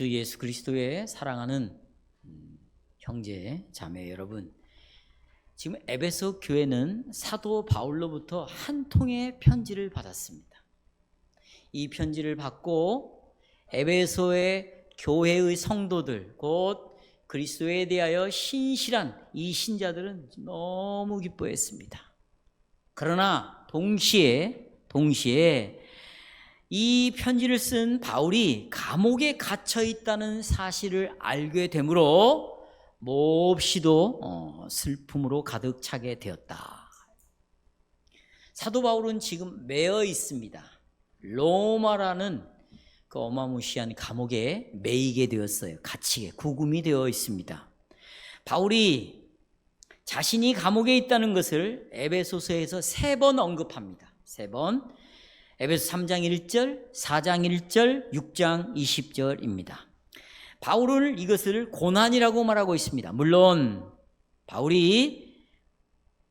주 예수 그리스도의 사랑하는 형제 자매 여러분, 지금 에베소 교회는 사도 바울로부터 한 통의 편지를 받았습니다. 이 편지를 받고 에베소의 교회의 성도들, 곧 그리스도에 대하여 신실한 이 신자들은 너무 기뻐했습니다. 그러나 동시에 이 편지를 쓴 바울이 감옥에 갇혀 있다는 사실을 알게 되므로 몹시도 슬픔으로 가득 차게 되었다. 사도 바울은 지금 매여 있습니다. 로마라는 그 어마무시한 감옥에 매이게 되었어요. 갇히게, 구금이 되어 있습니다. 바울이 자신이 감옥에 있다는 것을 에베소서에서 3번 언급합니다. 3번. 에베소 3장 1절, 4장 1절, 6장 20절입니다. 바울은 이것을 고난이라고 말하고 있습니다. 물론 바울이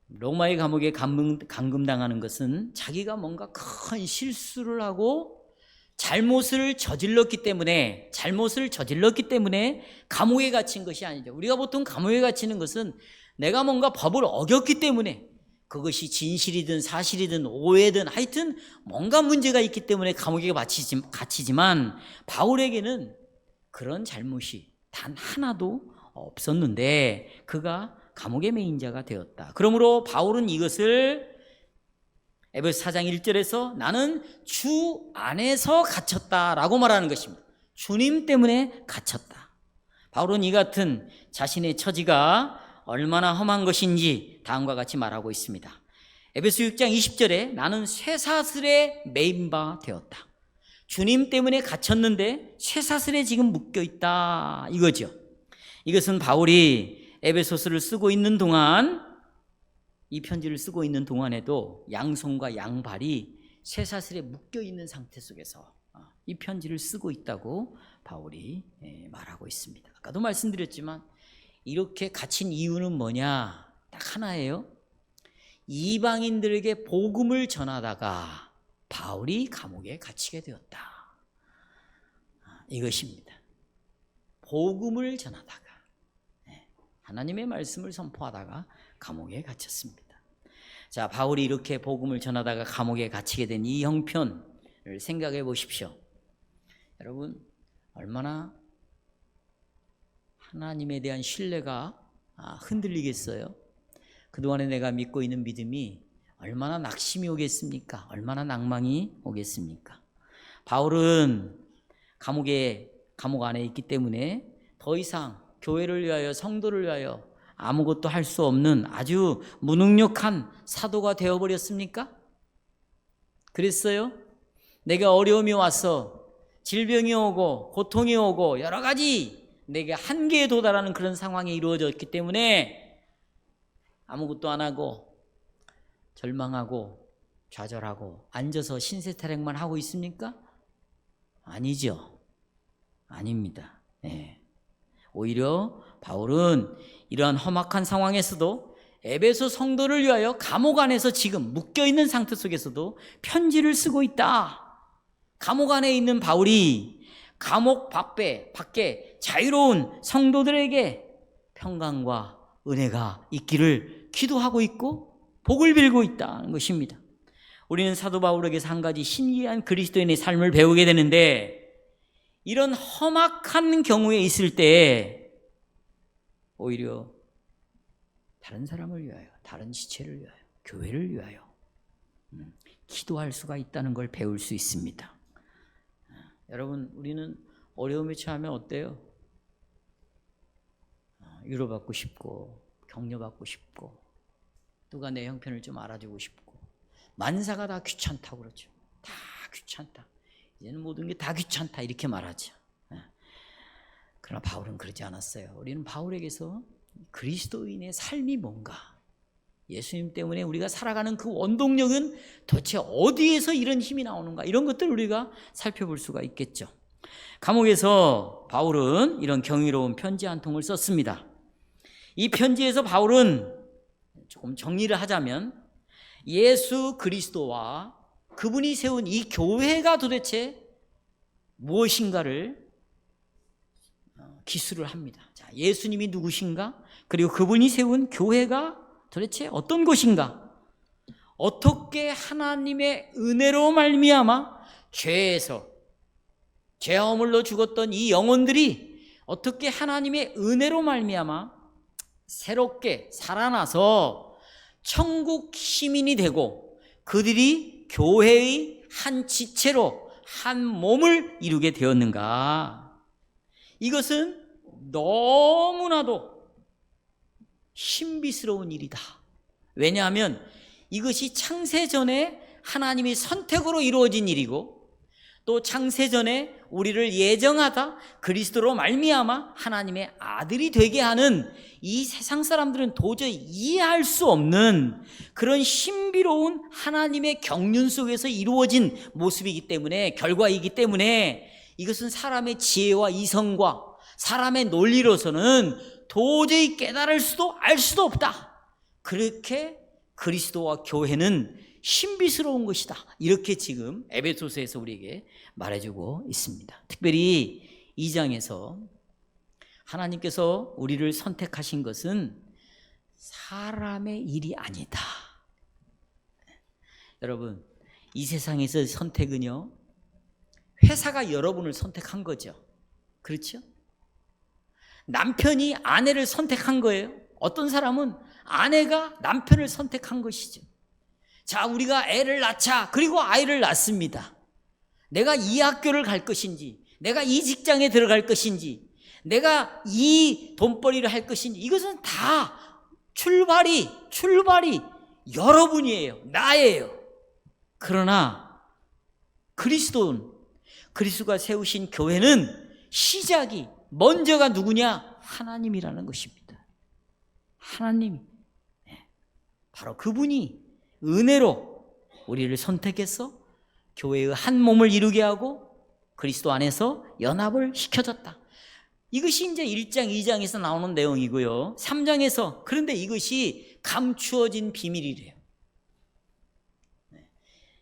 로마의 감옥에 감금당하는 것은 자기가 뭔가 큰 실수를 하고 잘못을 저질렀기 때문에 감옥에 갇힌 것이 아니죠. 우리가 보통 감옥에 갇히는 것은 내가 뭔가 법을 어겼기 때문에, 그것이 진실이든 사실이든 오해든 하여튼 뭔가 문제가 있기 때문에 감옥에 갇히지만 바울에게는 그런 잘못이 단 하나도 없었는데 그가 감옥의 매인 자가 되었다. 그러므로 바울은 이것을 에베소 4장 1절에서 나는 주 안에서 갇혔다라고 말하는 것입니다. 주님 때문에 갇혔다. 바울은 이 같은 자신의 처지가 얼마나 험한 것인지 다음과 같이 말하고 있습니다. 에베소 6장 20절에 나는 쇠사슬에 매인 바 되었다. 주님 때문에 갇혔는데 쇠사슬에 지금 묶여있다 이거죠. 이것은 바울이 에베소서를 쓰고 있는 동안, 이 편지를 쓰고 있는 동안에도 양손과 양발이 쇠사슬에 묶여있는 상태 속에서 이 편지를 쓰고 있다고 바울이 말하고 있습니다. 아까도 말씀드렸지만 이렇게 갇힌 이유는 뭐냐? 딱 하나예요. 이방인들에게 복음을 전하다가 바울이 감옥에 갇히게 되었다. 이것입니다. 복음을 전하다가, 하나님의 말씀을 선포하다가 감옥에 갇혔습니다. 자, 바울이 이렇게 복음을 전하다가 감옥에 갇히게 된 이 형편을 생각해 보십시오. 여러분, 얼마나 하나님에 대한 신뢰가 흔들리겠어요? 그동안에 내가 믿고 있는 믿음이 얼마나 낙심이 오겠습니까? 얼마나 낭망이 오겠습니까? 바울은 감옥 안에 있기 때문에 더 이상 교회를 위하여, 성도를 위하여 아무것도 할 수 없는 아주 무능력한 사도가 되어버렸습니까? 그랬어요? 내가 어려움이 와서 질병이 오고 고통이 오고 여러 가지 내게 한계에 도달하는 그런 상황이 이루어졌기 때문에 아무것도 안 하고 절망하고 좌절하고 앉아서 신세타령만 하고 있습니까? 아니죠. 아닙니다. 오히려 바울은 이러한 험악한 상황에서도 에베소 성도를 위하여 감옥 안에서 지금 묶여있는 상태 속에서도 편지를 쓰고 있다. 감옥 안에 있는 바울이 감옥 밖에 자유로운 성도들에게 평강과 은혜가 있기를 기도하고 있고 복을 빌고 있다는 것입니다. 우리는 사도 바울에게서 한 가지 신기한 그리스도인의 삶을 배우게 되는데, 이런 험악한 경우에 있을 때 오히려 다른 사람을 위하여, 다른 지체를 위하여, 교회를 위하여 기도할 수가 있다는 걸 배울 수 있습니다. 여러분, 우리는 어려움에 처하면 어때요? 위로받고 싶고 격려받고 싶고 누가 내 형편을 좀 알아주고 싶고, 만사가 다 귀찮다고 그러죠. 다 귀찮다. 이제는 모든 게 다 귀찮다 이렇게 말하죠. 그러나 바울은 그러지 않았어요. 우리는 바울에게서 그리스도인의 삶이 뭔가, 예수님 때문에 우리가 살아가는 그 원동력은 도대체 어디에서 이런 힘이 나오는가, 이런 것들을 우리가 살펴볼 수가 있겠죠. 감옥에서 바울은 이런 경이로운 편지 한 통을 썼습니다. 이 편지에서 바울은 조금 정리를 하자면 예수 그리스도와 그분이 세운 이 교회가 도대체 무엇인가를 기술을 합니다. 자, 예수님이 누구신가? 그리고 그분이 세운 교회가 도대체 어떤 곳인가? 어떻게 하나님의 은혜로 말미암아 죄에서 죄허물로 죽었던 이 영혼들이 어떻게 하나님의 은혜로 말미암아 새롭게 살아나서 천국 시민이 되고 그들이 교회의 한 지체로 한 몸을 이루게 되었는가? 이것은 너무나도 신비스러운 일이다. 왜냐하면 이것이 창세전에 하나님이 선택으로 이루어진 일이고 또 창세전에 우리를 예정하다 그리스도로 말미암아 하나님의 아들이 되게 하는 이 세상 사람들은 도저히 이해할 수 없는 그런 신비로운 하나님의 경륜 속에서 이루어진 모습이기 때문에, 결과이기 때문에 이것은 사람의 지혜와 이성과 사람의 논리로서는 도저히 깨달을 수도 알 수도 없다. 그렇게 그리스도와 교회는 신비스러운 것이다. 이렇게 지금 에베소서에서 우리에게 말해주고 있습니다. 특별히 2장에서 하나님께서 우리를 선택하신 것은 사람의 일이 아니다. 여러분, 이 세상에서 선택은요, 회사가 여러분을 선택한 거죠. 그렇죠? 남편이 아내를 선택한 거예요. 어떤 사람은 아내가 남편을 선택한 것이죠. 자, 우리가 애를 낳자. 그리고 아이를 낳습니다. 내가 이 학교를 갈 것인지, 내가 이 직장에 들어갈 것인지, 내가 이 돈벌이를 할 것인지, 이것은 다 출발이 여러분이에요. 나예요. 그러나 그리스도가 세우신 교회는 시작이, 먼저가 누구냐? 하나님이라는 것입니다. 하나님이, 바로 그분이 은혜로 우리를 선택해서 교회의 한 몸을 이루게 하고 그리스도 안에서 연합을 시켜줬다. 이것이 이제 1장, 2장에서 나오는 내용이고요. 3장에서 그런데 이것이 감추어진 비밀이래요.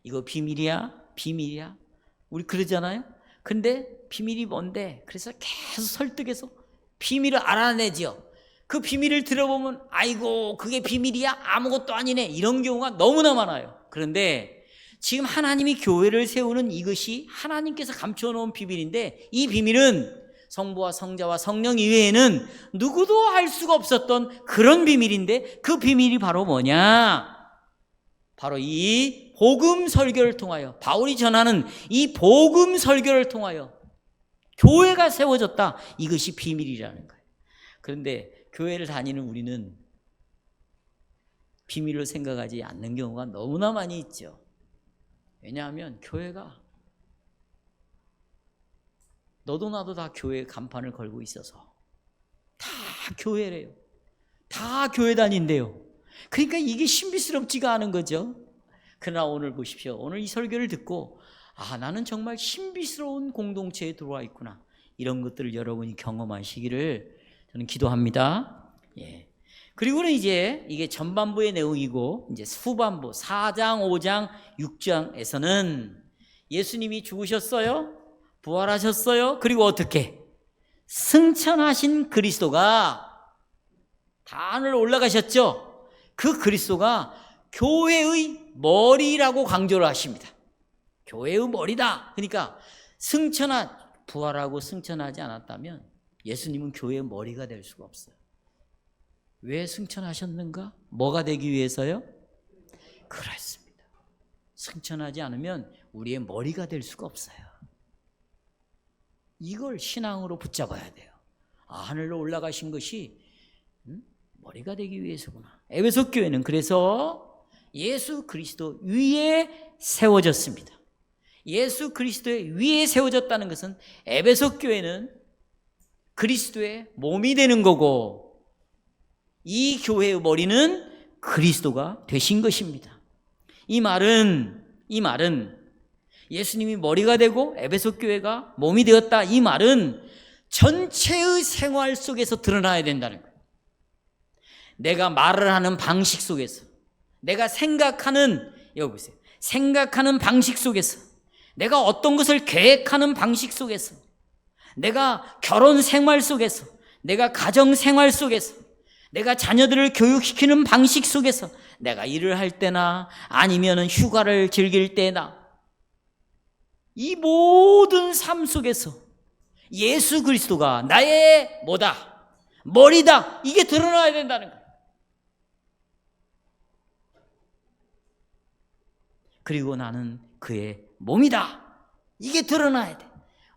이거 비밀이야? 우리 그러잖아요. 근데 비밀이 뭔데? 그래서 계속 설득해서 비밀을 알아내죠. 그 비밀을 들어보면 아이고 그게 비밀이야? 아무것도 아니네. 이런 경우가 너무나 많아요. 그런데 지금 하나님이 교회를 세우는 이것이 하나님께서 감춰놓은 비밀인데, 이 비밀은 성부와 성자와 성령 이외에는 누구도 알 수가 없었던 그런 비밀인데, 그 비밀이 바로 뭐냐? 바로 이 복음 설교를 통하여, 바울이 전하는 이 복음 설교를 통하여 교회가 세워졌다. 이것이 비밀이라는 거예요. 그런데 교회를 다니는 우리는 비밀로 생각하지 않는 경우가 너무나 많이 있죠. 왜냐하면 교회가 너도 나도 다 교회에 간판을 걸고 있어서 다 교회래요. 다 교회 다닌대요. 그러니까 이게 신비스럽지가 않은 거죠. 그러나 오늘 보십시오. 오늘 이 설교를 듣고 나는 정말 신비스러운 공동체에 들어와 있구나. 이런 것들을 여러분이 경험하시기를 저는 기도합니다. 예. 그리고는 이제 이게 전반부의 내용이고, 이제 후반부 4장, 5장, 6장에서는 예수님이 죽으셨어요. 부활하셨어요. 그리고 어떻게? 승천하신 그리스도가 다 하늘 올라가셨죠. 그 그리스도가 교회의 머리라고 강조를 하십니다. 교회의 머리다. 그러니까 부활하고 승천하지 않았다면 예수님은 교회의 머리가 될 수가 없어요. 왜 승천하셨는가? 뭐가 되기 위해서요? 그렇습니다. 승천하지 않으면 우리의 머리가 될 수가 없어요. 이걸 신앙으로 붙잡아야 돼요. 하늘로 올라가신 것이 머리가 되기 위해서구나. 에베소 교회는 그래서 예수 그리스도 위에 세워졌습니다. 예수 그리스도의 위에 세워졌다는 것은 에베소 교회는 그리스도의 몸이 되는 거고, 이 교회의 머리는 그리스도가 되신 것입니다. 이 말은 예수님이 머리가 되고 에베소 교회가 몸이 되었다. 이 말은 전체의 생활 속에서 드러나야 된다는 거예요. 내가 말을 하는 방식 속에서, 내가 생각하는 방식 속에서, 내가 어떤 것을 계획하는 방식 속에서, 내가 결혼 생활 속에서, 내가 가정 생활 속에서, 내가 자녀들을 교육시키는 방식 속에서, 내가 일을 할 때나 아니면 휴가를 즐길 때나, 이 모든 삶 속에서 예수 그리스도가 나의 뭐다? 머리다. 이게 드러나야 된다는 거예요. 그리고 나는 그의 몸이다. 이게 드러나야 돼.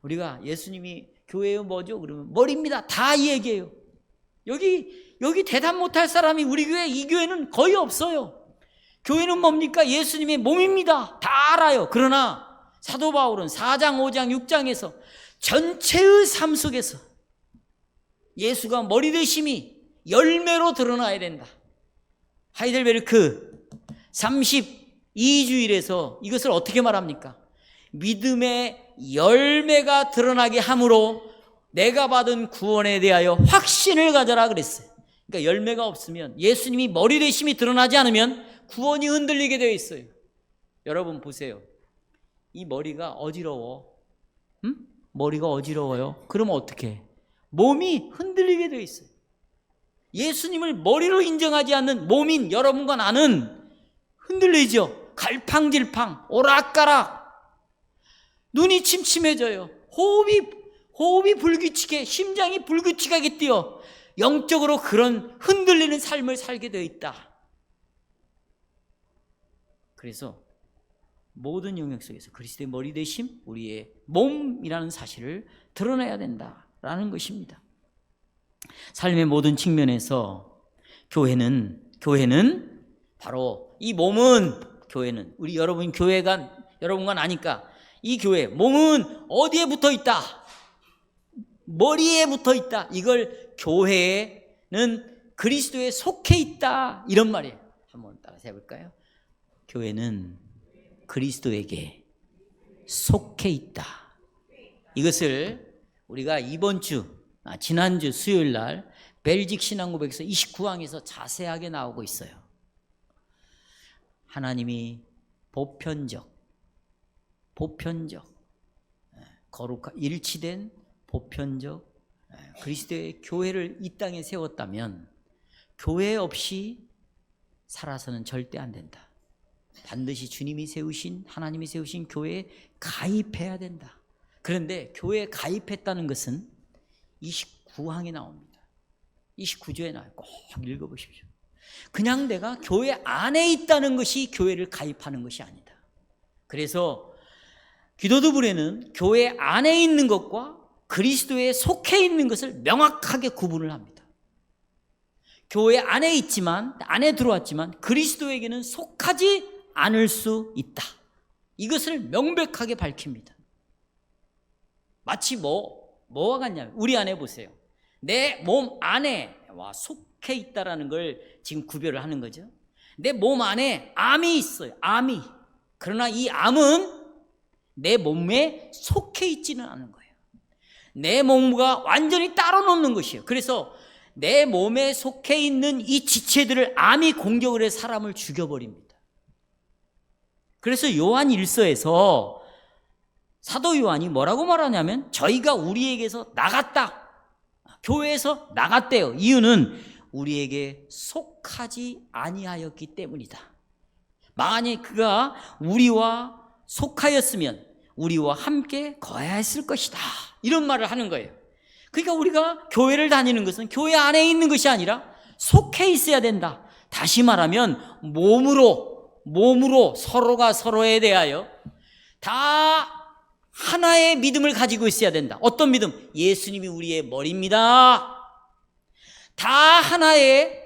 우리가 예수님이 교회의 뭐죠? 그러면 머리입니다. 다 이 얘기예요. 여기 대답 못할 사람이 우리 교회, 이 교회는 거의 없어요. 교회는 뭡니까? 예수님의 몸입니다. 다 알아요. 그러나 사도 바울은 4장, 5장, 6장에서 전체의 삶 속에서 예수가 머리 되심이 열매로 드러나야 된다. 하이델베르크 32주일에서 이것을 어떻게 말합니까? 믿음의 열매가 드러나게 함으로 내가 받은 구원에 대하여 확신을 가져라 그랬어요. 그러니까 열매가 없으면, 예수님이 머리 되심이 드러나지 않으면 구원이 흔들리게 되어 있어요. 여러분 보세요. 이 머리가 어지러워. 머리가 어지러워요. 그러면 어떻게 해? 몸이 흔들리게 되어 있어요. 예수님을 머리로 인정하지 않는 몸인 여러분과 나는 흔들리죠. 갈팡질팡, 오락가락. 눈이 침침해져요. 호흡이 불규칙해. 심장이 불규칙하게 뛰어. 영적으로 그런 흔들리는 삶을 살게 되어 있다. 그래서 모든 영역 속에서 그리스도의 머리 되심, 우리의 몸이라는 사실을 드러내야 된다라는 것입니다. 삶의 모든 측면에서 교회는 바로 이 몸은, 교회는 우리 여러분과 나니까 이 교회 몸은 어디에 붙어 있다? 머리에 붙어 있다. 이걸 교회는 그리스도에 속해 있다, 이런 말이에요. 한번 따라서 해볼까요? 교회는 그리스도에게 속해 있다. 이것을 우리가 지난주 수요일 날 벨직 신앙고백에서 29항에서 자세하게 나오고 있어요. 하나님이 보편적 거룩한 일치된 보편적 그리스도의 교회를 이 땅에 세웠다면 교회 없이 살아서는 절대 안 된다. 반드시 하나님이 세우신 교회에 가입해야 된다. 그런데 교회에 가입했다는 것은 29항에 나옵니다. 29조에 나와요. 꼭 읽어보십시오. 그냥 내가 교회 안에 있다는 것이 교회를 가입하는 것이 아니다. 그래서 기도드불에는 교회 안에 있는 것과 그리스도에 속해 있는 것을 명확하게 구분을 합니다. 교회 안에 들어왔지만 그리스도에게는 속하지 않을 수 있다. 이것을 명백하게 밝힙니다. 마치 뭐와 같냐면, 우리 안에 보세요. 내 몸 안에와 속해 있다라는 걸 지금 구별을 하는 거죠. 내 몸 안에 암이 있어요. 암이. 그러나 이 암은 내 몸에 속해 있지는 않은 거예요. 내 몸과 완전히 따로 놓는 것이에요. 그래서 내 몸에 속해 있는 이 지체들을 암이 공격을 해 사람을 죽여버립니다. 그래서 요한 1서에서 사도 요한이 뭐라고 말하냐면, 저희가 우리에게서 나갔다, 교회에서 나갔대요. 이유는 우리에게 속하지 아니하였기 때문이다. 만약 그가 우리와 속하였으면 우리와 함께 거하였을 것이다, 이런 말을 하는 거예요. 그러니까 우리가 교회를 다니는 것은 교회 안에 있는 것이 아니라 속해 있어야 된다. 다시 말하면 몸으로 서로가 서로에 대하여 다 하나의 믿음을 가지고 있어야 된다. 어떤 믿음? 예수님이 우리의 머리입니다. 다 하나의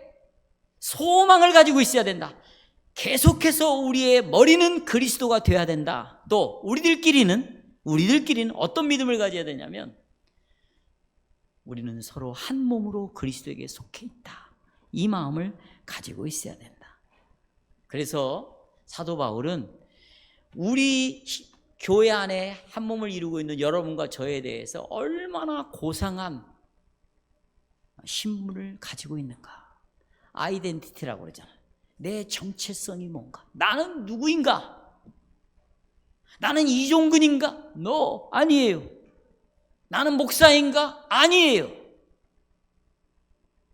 소망을 가지고 있어야 된다. 계속해서 우리의 머리는 그리스도가 되어야 된다. 또 우리들끼리는 어떤 믿음을 가져야 되냐면, 우리는 서로 한 몸으로 그리스도에게 속해 있다. 이 마음을 가지고 있어야 된다. 그래서 사도 바울은 우리 교회 안에 한 몸을 이루고 있는 여러분과 저에 대해서 얼마나 고상한 신분을 가지고 있는가. 아이덴티티라고 그러잖아요. 내 정체성이 뭔가. 나는 누구인가? 나는 이종근인가? 아니에요. 나는 목사인가? 아니에요.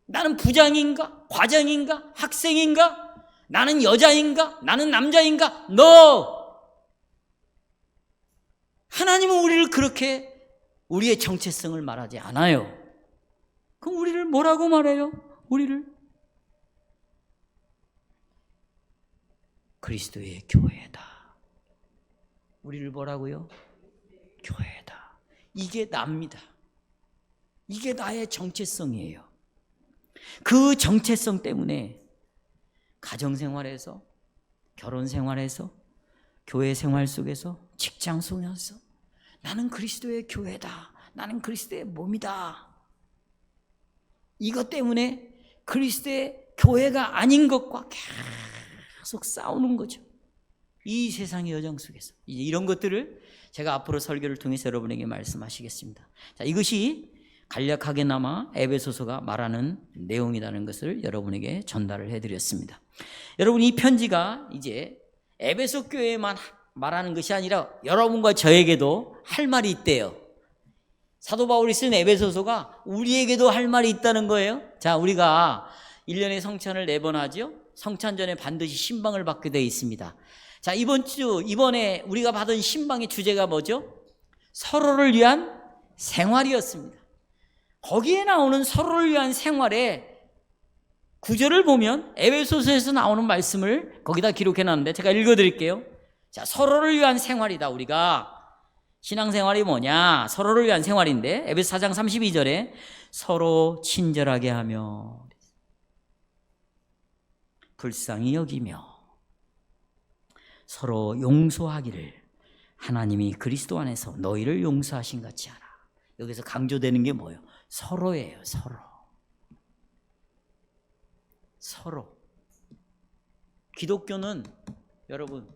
나는 부장인가? 과장인가? 학생인가? 나는 여자인가? 나는 남자인가? No! 하나님은 우리를 그렇게 우리의 정체성을 말하지 않아요. 그럼 우리를 뭐라고 말해요? 우리를 그리스도의 교회다. 우리를 뭐라고요? 교회다. 이게 납니다. 이게 나의 정체성이에요. 그 정체성 때문에 가정생활에서, 결혼생활에서, 교회 생활 속에서, 직장 속에서 나는 그리스도의 교회다. 나는 그리스도의 몸이다. 이것 때문에 그리스도의 교회가 아닌 것과 계속 싸우는 거죠. 이 세상의 여정 속에서. 이제 이런 것들을 제가 앞으로 설교를 통해서 여러분에게 말씀하시겠습니다. 자, 이것이 간략하게나마 에베소서가 말하는 내용이라는 것을 여러분에게 전달을 해드렸습니다. 여러분, 이 편지가 이제 에베소 교회만 말하는 것이 아니라 여러분과 저에게도 할 말이 있대요. 사도 바울이 쓴 에베소서가 우리에게도 할 말이 있다는 거예요. 자, 우리가 1년에 성찬을 4번 하죠. 성찬 전에 반드시 신방을 받게 되어 있습니다. 자, 이번에 우리가 받은 신방의 주제가 뭐죠? 서로를 위한 생활이었습니다. 거기에 나오는 서로를 위한 생활의 구절을 보면 에베소서에서 나오는 말씀을 거기다 기록해 놨는데 제가 읽어드릴게요. 자, 서로를 위한 생활이다. 우리가 신앙생활이 뭐냐? 서로를 위한 생활인데 에베소 4장 32절에 서로 친절하게 하며 불쌍히 여기며 서로 용서하기를 하나님이 그리스도 안에서 너희를 용서하신 같이 하라. 여기서 강조되는 게 뭐예요? 서로예요. 서로. 기독교는, 여러분,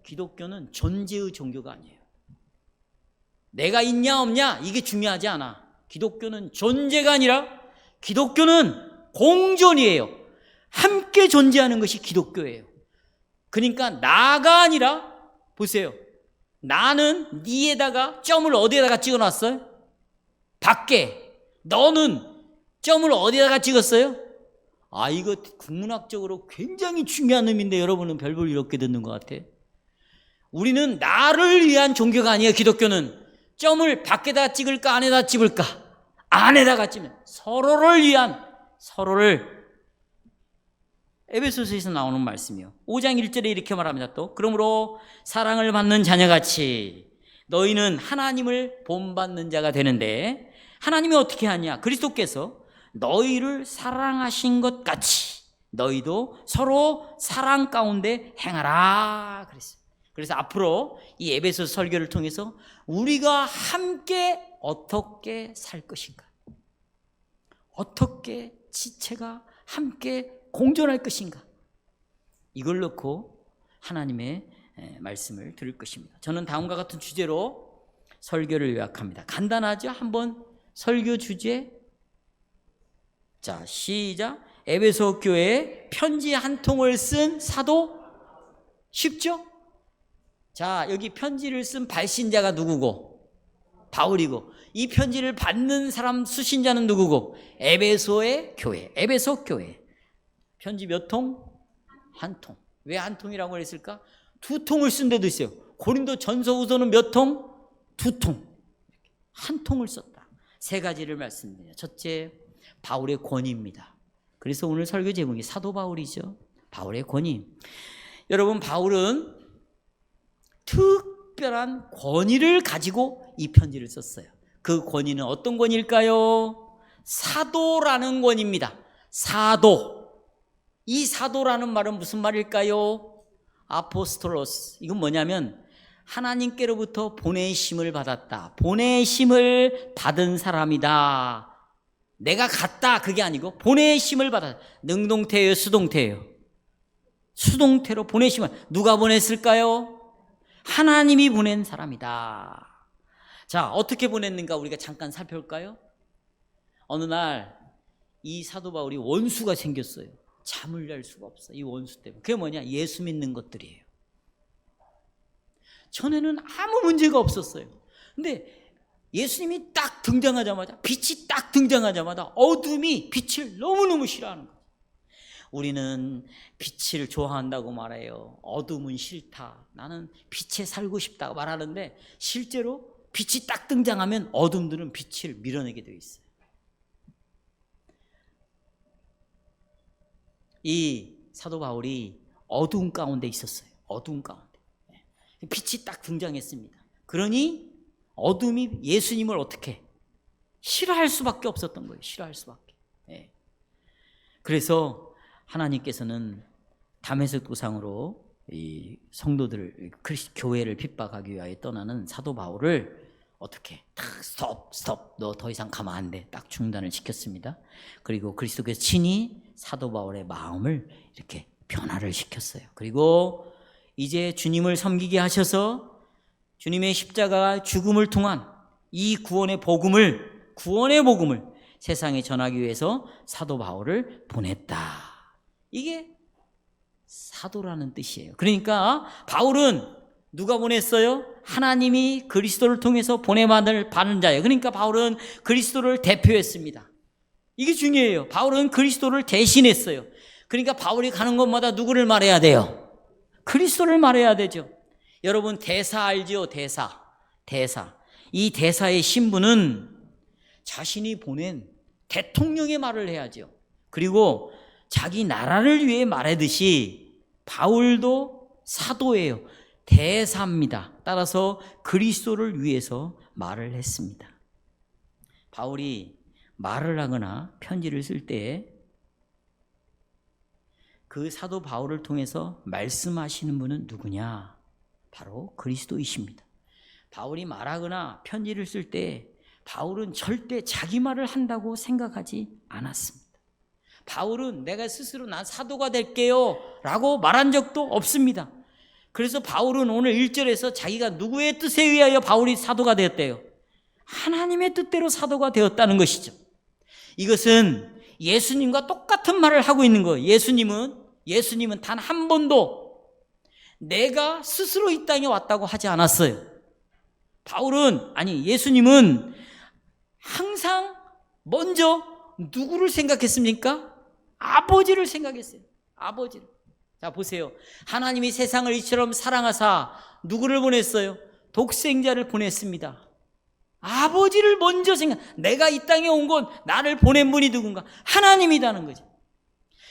기독교는 존재의 종교가 아니에요. 내가 있냐 없냐 이게 중요하지 않아. 기독교는 존재가 아니라 기독교는 공존이에요. 함께 존재하는 것이 기독교예요. 그러니까 나가 아니라, 보세요, 나는 니에다가 점을 어디에다가 찍어놨어요? 밖에. 너는 점을 어디에다가 찍었어요? 아, 이거 국문학적으로 굉장히 중요한 의미인데 여러분은 별볼 일 없게 듣는 것 같아. 우리는 나를 위한 종교가 아니에요. 기독교는 점을 밖에다 찍을까 안에다 찍을까? 안에다가 찍으면 서로를 위한, 서로를. 에베소서에서 나오는 말씀이요. 5장 1절에 이렇게 말합니다. 또 그러므로 사랑을 받는 자녀같이 너희는 하나님을 본받는 자가 되는데, 하나님이 어떻게 하냐? 그리스도께서 너희를 사랑하신 것 같이 너희도 서로 사랑 가운데 행하라 그랬어요. 그래서 앞으로 이 에베소서 설교를 통해서 우리가 함께 어떻게 살 것인가, 어떻게 지체가 함께 공존할 것인가, 이걸 놓고 하나님의 말씀을 들을 것입니다. 저는 다음과 같은 주제로 설교를 요약합니다. 간단하죠? 한번 설교 주제. 자, 시작. 에베소 교회에 편지 한 통을 쓴 사도. 쉽죠? 자, 여기 편지를 쓴 발신자가 누구고? 바울이고, 이 편지를 받는 사람 수신자는 누구고? 에베소의 교회, 에베소 교회. 편지 몇 통? 한 통. 왜 한 통이라고 했을까? 2통을 쓴 데도 있어요. 고린도 전서후서는 몇 통? 2통. 한 통을 썼다. 3가지를 말씀드려요. 첫째, 바울의 권위입니다. 그래서 오늘 설교 제목이 사도 바울이죠. 바울의 권위. 여러분, 바울은 특별한 권위를 가지고 이 편지를 썼어요. 그 권위는 어떤 권위일까요? 사도라는 권위입니다. 사도. 이 사도라는 말은 무슨 말일까요? 아포스톨로스. 이건 뭐냐면 하나님께로부터 보내심을 받았다, 보내심을 받은 사람이다. 내가 갔다 그게 아니고 보내심을 받았다. 능동태예요, 수동태예요? 수동태로 보내심을. 누가 보냈을까요? 하나님이 보낸 사람이다. 자, 어떻게 보냈는가 우리가 잠깐 살펴볼까요? 어느 날 이 사도 바울이 원수가 생겼어요. 잠을 잘 수가 없어, 이 원수 때문에. 그게 뭐냐? 예수 믿는 것들이에요. 전에는 아무 문제가 없었어요. 근데 예수님이 딱 등장하자마자, 빛이 딱 등장하자마자 어둠이 빛을 너무너무 싫어하는 거예요. 우리는 빛을 좋아한다고 말해요. 어둠은 싫다. 나는 빛에 살고 싶다고 말하는데 실제로 빛이 딱 등장하면 어둠들은 빛을 밀어내게 되어 있어요. 이 사도 바울이 어두운 가운데 있었어요. 어두운 가운데. 빛이 딱 등장했습니다. 그러니 어둠이 예수님을 어떻게 싫어할 수밖에 없었던 거예요. 싫어할 수밖에. 그래서 하나님께서는 다메섹 도상으로 이 성도들을, 교회를 핍박하기 위하여 떠나는 사도 바울을 어떻게 딱 스톱, 너 더 이상 가면 안 돼, 딱 중단을 시켰습니다. 그리고 그리스도께서 친히 사도 바울의 마음을 이렇게 변화를 시켰어요. 그리고 이제 주님을 섬기게 하셔서 주님의 십자가 죽음을 통한 이 구원의 복음을 세상에 전하기 위해서 사도 바울을 보냈다. 이게 사도라는 뜻이에요. 그러니까 바울은 누가 보냈어요? 하나님이 그리스도를 통해서 보내받은 자예요. 그러니까 바울은 그리스도를 대표했습니다. 이게 중요해요. 바울은 그리스도를 대신했어요. 그러니까 바울이 가는 곳마다 누구를 말해야 돼요? 그리스도를 말해야 되죠. 여러분 대사 알죠? 대사. 이 대사의 신분은 자신이 보낸 대통령의 말을 해야죠. 그리고 자기 나라를 위해 말하듯이 바울도 사도예요. 대사입니다. 따라서 그리스도를 위해서 말을 했습니다. 바울이 말을 하거나 편지를 쓸 때 그 사도 바울을 통해서 말씀하시는 분은 누구냐? 바로 그리스도이십니다. 바울이 말하거나 편지를 쓸 때 바울은 절대 자기 말을 한다고 생각하지 않았습니다. 바울은 내가 스스로 난 사도가 될게요 라고 말한 적도 없습니다. 그래서 바울은 오늘 1절에서 자기가 누구의 뜻에 의하여 바울이 사도가 되었대요? 하나님의 뜻대로 사도가 되었다는 것이죠. 이것은 예수님과 똑같은 말을 하고 있는 거예요. 예수님은 단 한 번도 내가 스스로 이 땅에 왔다고 하지 않았어요. 예수님은 항상 먼저 누구를 생각했습니까? 아버지를 생각했어요. 아버지를. 자, 보세요. 하나님이 세상을 이처럼 사랑하사 누구를 보냈어요? 독생자를 보냈습니다. 아버지를 먼저 내가 이 땅에 온 건 나를 보낸 분이 누군가? 하나님이라는 거죠.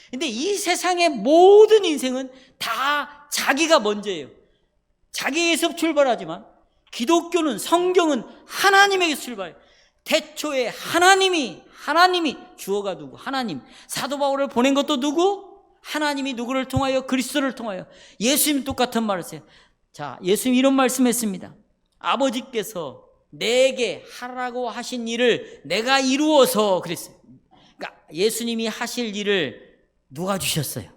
근데 이 세상의 모든 인생은 다 자기가 먼저예요. 자기에서 출발하지만 기독교는, 성경은 하나님에게서 출발해요. 태초에 하나님이 주어가 누구? 하나님. 사도 바울을 보낸 것도 누구? 하나님이 누구를 통하여? 그리스도를 통하여. 예수님 똑같은 말을 했어요. 자, 예수님 이런 말씀했습니다. 아버지께서 내게 하라고 하신 일을 내가 이루어서 그랬어요. 그러니까 예수님이 하실 일을 누가 주셨어요?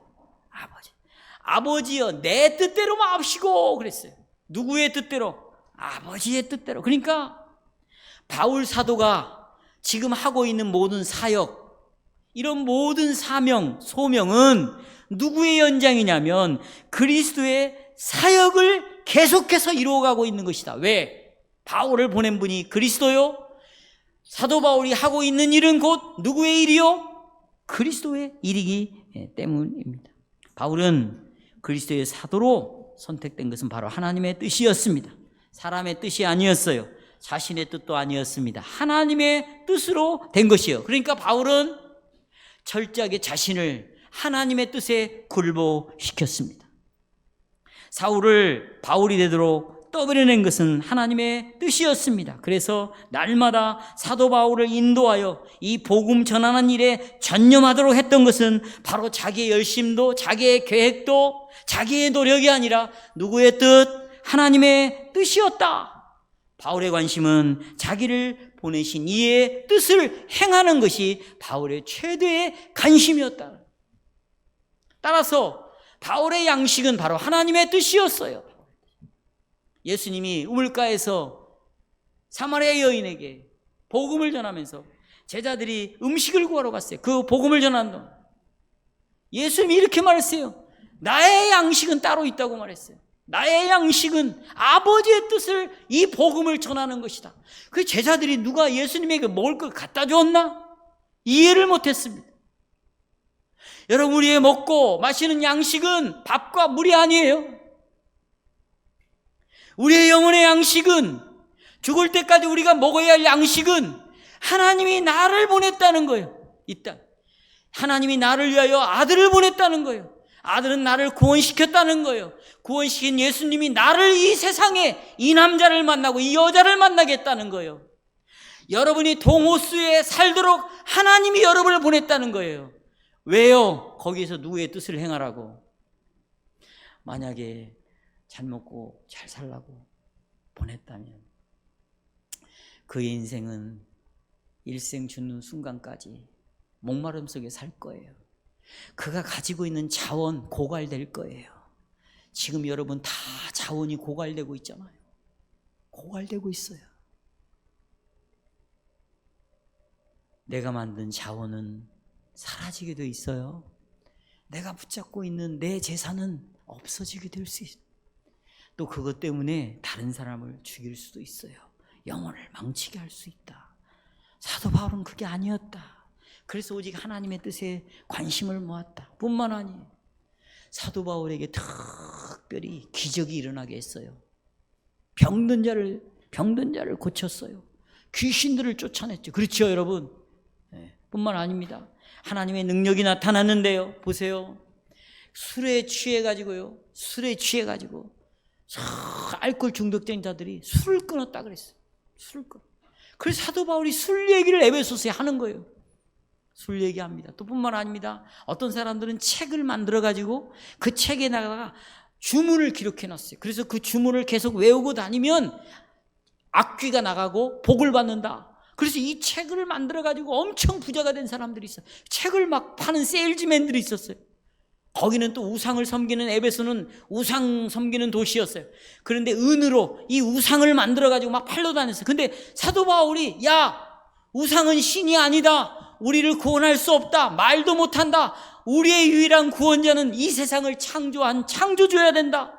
아버지여 내 뜻대로 마옵시고 그랬어요. 누구의 뜻대로? 아버지의 뜻대로. 그러니까 바울 사도가 지금 하고 있는 모든 사역, 이런 모든 사명, 소명은 누구의 연장이냐면 그리스도의 사역을 계속해서 이루어가고 있는 것이다. 왜? 바울을 보낸 분이 그리스도요. 사도 바울이 하고 있는 일은 곧 누구의 일이요? 그리스도의 일이기 때문입니다. 바울은 그리스도의 사도로 선택된 것은 바로 하나님의 뜻이었습니다. 사람의 뜻이 아니었어요. 자신의 뜻도 아니었습니다. 하나님의 뜻으로 된 것이에요. 그러니까 바울은 철저하게 자신을 하나님의 뜻에 굴복시켰습니다. 사울을 바울이 되도록 떠들어낸 것은 하나님의 뜻이었습니다. 그래서 날마다 사도 바울을 인도하여 이 복음 전하는 일에 전념하도록 했던 것은 바로 자기의 열심도, 자기의 계획도, 자기의 노력이 아니라 누구의 뜻? 하나님의 뜻이었다. 바울의 관심은 자기를 보내신 이의 뜻을 행하는 것이 바울의 최대의 관심이었다. 따라서 바울의 양식은 바로 하나님의 뜻이었어요. 예수님이 우물가에서 사마리아 여인에게 복음을 전하면서 제자들이 음식을 구하러 갔어요. 그 복음을 전하는 동안 예수님이 이렇게 말했어요. 나의 양식은 따로 있다고 말했어요. 나의 양식은 아버지의 뜻을, 이 복음을 전하는 것이다. 그 제자들이 누가 예수님에게 먹을 걸 갖다 줬나? 이해를 못했습니다. 여러분, 우리의 먹고 마시는 양식은 밥과 물이 아니에요. 우리의 영혼의 양식은, 죽을 때까지 우리가 먹어야 할 양식은 하나님이 나를 보냈다는 거예요. 일단 하나님이 나를 위하여 아들을 보냈다는 거예요. 아들은 나를 구원시켰다는 거예요. 구원시킨 예수님이 나를 이 세상에 이 남자를 만나고 이 여자를 만나게 했다는 거예요. 여러분이 동호수에 살도록 하나님이 여러분을 보냈다는 거예요. 왜요? 거기에서 누구의 뜻을 행하라고. 만약에 잘 먹고 잘 살라고 보냈다면 그의 인생은 일생 죽는 순간까지 목마름 속에 살 거예요. 그가 가지고 있는 자원 고갈될 거예요. 지금 여러분 다 자원이 고갈되고 있잖아요. 고갈되고 있어요. 내가 만든 자원은 사라지게 돼 있어요. 내가 붙잡고 있는 내 재산은 없어지게 될 수 있어요. 또 그것 때문에 다른 사람을 죽일 수도 있어요. 영혼을 망치게 할 수 있다. 사도 바울은 그게 아니었다. 그래서 오직 하나님의 뜻에 관심을 모았다. 뿐만 아니에요. 사도 바울에게 특별히 기적이 일어나게 했어요. 병든 자를 고쳤어요. 귀신들을 쫓아냈죠. 그렇죠, 여러분? 네, 뿐만 아닙니다. 하나님의 능력이 나타났는데요. 보세요. 술에 취해가지고 알코올 중독된 자들이 술을 끊었다 그랬어요. 술을 끊어. 그래서 사도 바울이 술 얘기를 에베소서에 하는 거예요. 술 얘기합니다. 또 뿐만 아닙니다. 어떤 사람들은 책을 만들어가지고 그 책에다가 주문을 기록해놨어요. 그래서 그 주문을 계속 외우고 다니면 악귀가 나가고 복을 받는다. 그래서 이 책을 만들어가지고 엄청 부자가 된 사람들이 있어요. 책을 막 파는 세일즈맨들이 있었어요. 거기는 또 우상을 섬기는, 에베소는 우상 섬기는 도시였어요. 그런데 은으로 이 우상을 만들어가지고 막 팔러 다녔어요. 근데 사도 바울이, 야, 우상은 신이 아니다. 우리를 구원할 수 없다. 말도 못한다. 우리의 유일한 구원자는 이 세상을 창조한 창조주여야 된다.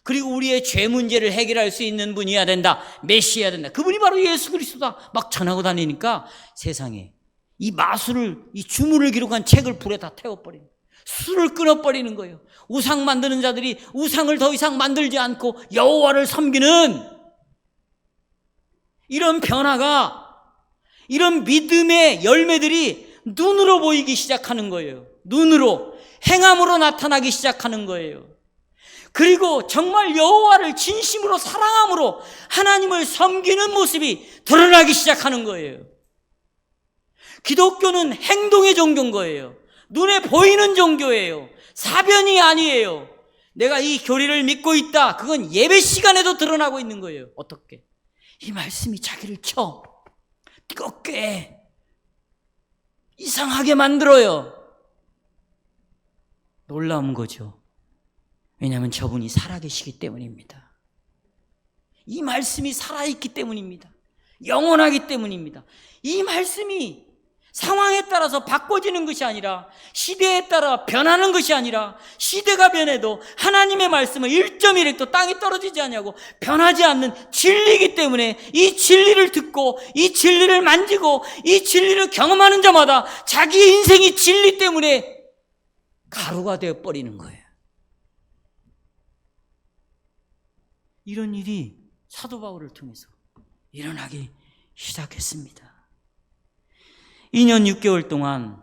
그리고 우리의 죄 문제를 해결할 수 있는 분이어야 된다. 메시아야 된다. 그분이 바로 예수 그리스도다. 막 전하고 다니니까 세상에 이 마술을, 이 주문을 기록한 책을 불에 다 태워버리는 거예요. 술을 끊어버리는 거예요. 우상 만드는 자들이 우상을 더 이상 만들지 않고 여호와를 섬기는 이런 변화가, 이런 믿음의 열매들이 눈으로 보이기 시작하는 거예요. 눈으로, 행함으로 나타나기 시작하는 거예요. 그리고 정말 여호와를 진심으로 사랑함으로 하나님을 섬기는 모습이 드러나기 시작하는 거예요. 기독교는 행동의 종교인 거예요. 눈에 보이는 종교예요. 사변이 아니에요. 내가 이 교리를 믿고 있다. 그건 예배 시간에도 드러나고 있는 거예요. 어떻게? 이 말씀이 자기를 쳐 뜨겁게 이상하게 만들어요. 놀라운 거죠. 왜냐하면 저분이 살아계시기 때문입니다. 이 말씀이 살아있기 때문입니다. 영원하기 때문입니다. 이 말씀이 상황에 따라서 바꿔지는 것이 아니라, 시대에 따라 변하는 것이 아니라, 시대가 변해도 하나님의 말씀은 1.1획도 땅에 떨어지지 않냐고 변하지 않는 진리이기 때문에 이 진리를 듣고 이 진리를 만지고 이 진리를 경험하는 자마다 자기의 인생이 진리 때문에 가루가 되어버리는 거예요. 이런 일이 사도 바울을 통해서 일어나기 시작했습니다. 2년 6개월 동안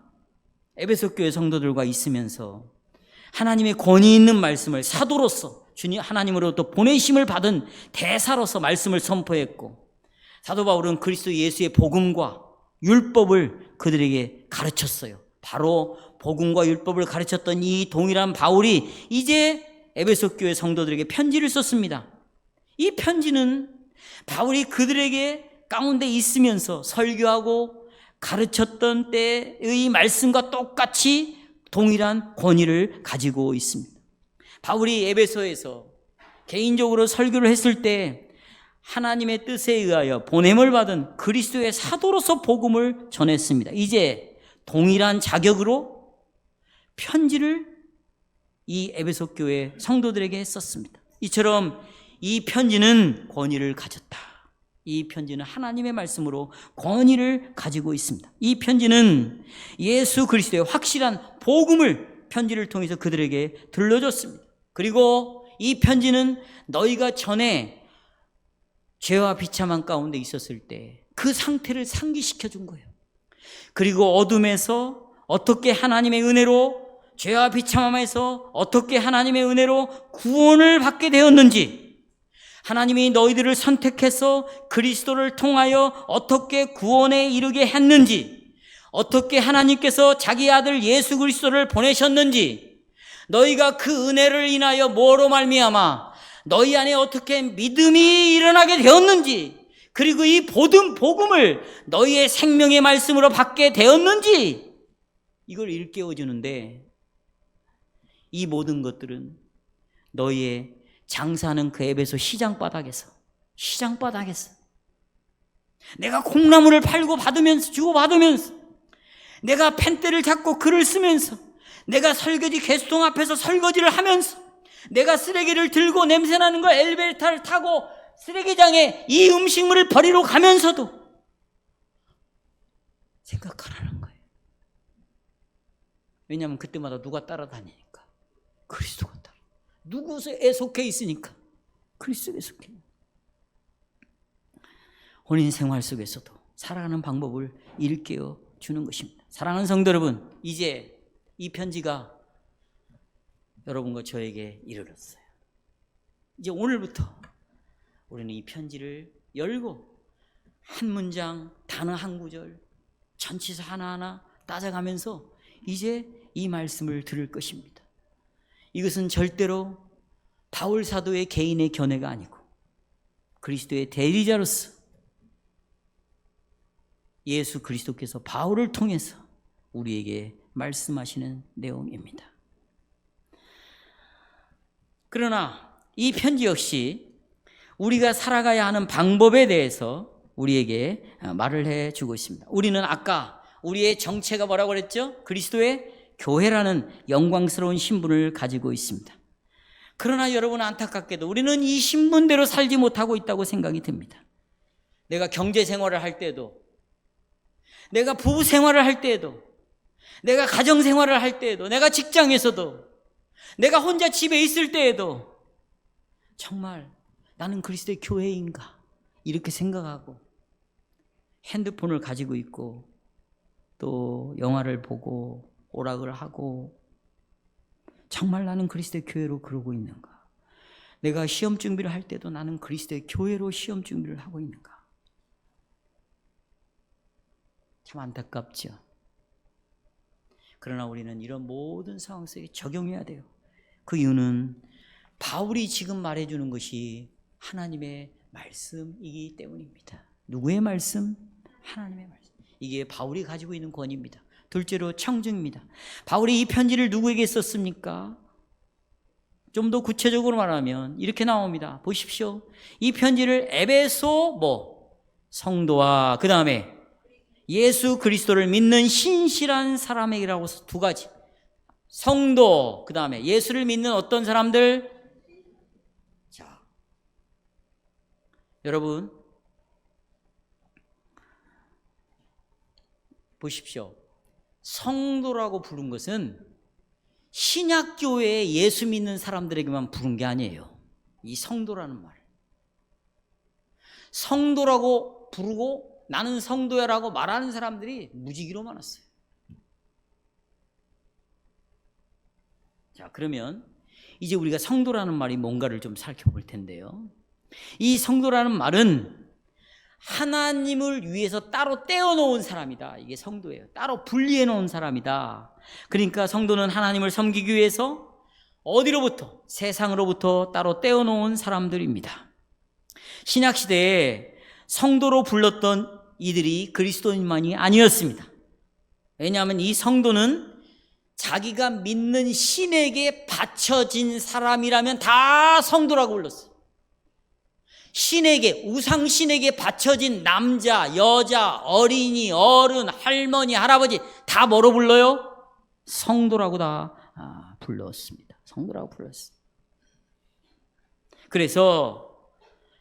에베소 교회 성도들과 있으면서 하나님의 권위 있는 말씀을 사도로서, 주님 하나님으로부터 보내심을 받은 대사로서 말씀을 선포했고, 사도 바울은 그리스도 예수의 복음과 율법을 그들에게 가르쳤어요. 바로 복음과 율법을 가르쳤던 이 동일한 바울이 이제 에베소 교회 성도들에게 편지를 썼습니다. 이 편지는 바울이 그들에게 가운데 있으면서 설교하고 가르쳤던 때의 말씀과 똑같이 동일한 권위를 가지고 있습니다. 바울이 에베소에서 개인적으로 설교를 했을 때 하나님의 뜻에 의하여 보냄을 받은 그리스도의 사도로서 복음을 전했습니다. 이제 동일한 자격으로 편지를 이 에베소 교회 성도들에게 했었습니다. 이처럼 이 편지는 권위를 가졌다. 이 편지는 하나님의 말씀으로 권위를 가지고 있습니다. 이 편지는 예수 그리스도의 확실한 복음을 편지를 통해서 그들에게 들려줬습니다. 그리고 이 편지는 너희가 전에 죄와 비참한 가운데 있었을 때 그 상태를 상기시켜 준 거예요. 그리고 어둠에서 어떻게 하나님의 은혜로, 죄와 비참함에서 어떻게 하나님의 은혜로 구원을 받게 되었는지, 하나님이 너희들을 선택해서 그리스도를 통하여 어떻게 구원에 이르게 했는지, 어떻게 하나님께서 자기 아들 예수 그리스도를 보내셨는지, 너희가 그 은혜를 인하여 뭐로 말미암아 너희 안에 어떻게 믿음이 일어나게 되었는지, 그리고 이 모든 복음을 너희의 생명의 말씀으로 받게 되었는지, 이걸 일깨워 주는데, 이 모든 것들은 너희의 장사하는 그 에베소 시장 바닥에서 내가 콩나물을 팔고 받으면서, 주고 받으면서, 내가 펜대를 잡고 글을 쓰면서, 내가 설거지 개수통 앞에서 설거지를 하면서, 내가 쓰레기를 들고 냄새나는 거 엘리베이터를 타고 쓰레기장에 이 음식물을 버리러 가면서도 생각 안 하는 거예요. 왜냐하면 그때마다 누가 따라다니니까. 그리스도가 따라. 누구에 속해 있으니까. 그리스도에 속해. 혼인 생활 속에서도 살아가는 방법을 일깨워 주는 것입니다. 사랑하는 성도 여러분, 이제 이 편지가 여러분과 저에게 이르렀어요. 이제 오늘부터 우리는 이 편지를 열고 한 문장, 단어 한 구절, 전치사 하나하나 따져가면서 이제 이 말씀을 들을 것입니다. 이것은 절대로 바울 사도의 개인의 견해가 아니고 그리스도의 대리자로서 예수 그리스도께서 바울을 통해서 우리에게 말씀하시는 내용입니다. 그러나 이 편지 역시 우리가 살아가야 하는 방법에 대해서 우리에게 말을 해주고 있습니다. 우리는 아까 우리의 정체가 뭐라고 그랬죠? 그리스도의 교회라는 영광스러운 신분을 가지고 있습니다. 그러나 여러분, 안타깝게도 우리는 이 신분대로 살지 못하고 있다고 생각이 듭니다. 내가 경제 생활을 할 때도, 내가 부부 생활을 할 때에도, 내가 가정 생활을 할 때에도, 내가 직장에서도, 내가 혼자 집에 있을 때에도 정말 나는 그리스도의 교회인가 이렇게 생각하고 핸드폰을 가지고 있고 또 영화를 보고 오락을 하고, 정말 나는 그리스도의 교회로 그러고 있는가? 내가 시험 준비를 할 때도 나는 그리스도의 교회로 시험 준비를 하고 있는가? 참 안타깝죠. 그러나 우리는 이런 모든 상황 속에 적용해야 돼요. 그 이유는 바울이 지금 말해주는 것이 하나님의 말씀이기 때문입니다. 누구의 말씀? 하나님의 말씀. 이게 바울이 가지고 있는 권위입니다. 둘째로 청증입니다. 바울이 이 편지를 누구에게 썼습니까? 좀 더 구체적으로 말하면 이렇게 나옵니다. 보십시오. 이 편지를 에베소 성도와 그 다음에 예수 그리스도를 믿는 신실한 사람에게라고 해서 두 가지. 성도, 그 다음에 예수를 믿는 어떤 사람들. 자, 여러분 보십시오. 성도라고 부른 것은 신약교회에 예수 믿는 사람들에게만 부른 게 아니에요. 이 성도라는 말, 성도라고 부르고 나는 성도야라고 말하는 사람들이 무지기로 많았어요. 자, 그러면 이제 우리가 성도라는 말이 뭔가를 좀 살펴볼 텐데요. 이 성도라는 말은 하나님을 위해서 따로 떼어놓은 사람이다. 이게 성도예요. 따로 분리해놓은 사람이다. 그러니까 성도는 하나님을 섬기기 위해서 어디로부터? 세상으로부터 따로 떼어놓은 사람들입니다. 신약시대에 성도로 불렀던 이들이 그리스도인만이 아니었습니다. 왜냐하면 이 성도는 자기가 믿는 신에게 바쳐진 사람이라면 다 성도라고 불렀어요. 신에게, 우상신에게 바쳐진 남자, 여자, 어린이, 어른, 할머니, 할아버지 다 뭐로 불러요? 성도라고 다 불렀습니다. 성도라고 불렀어요. 그래서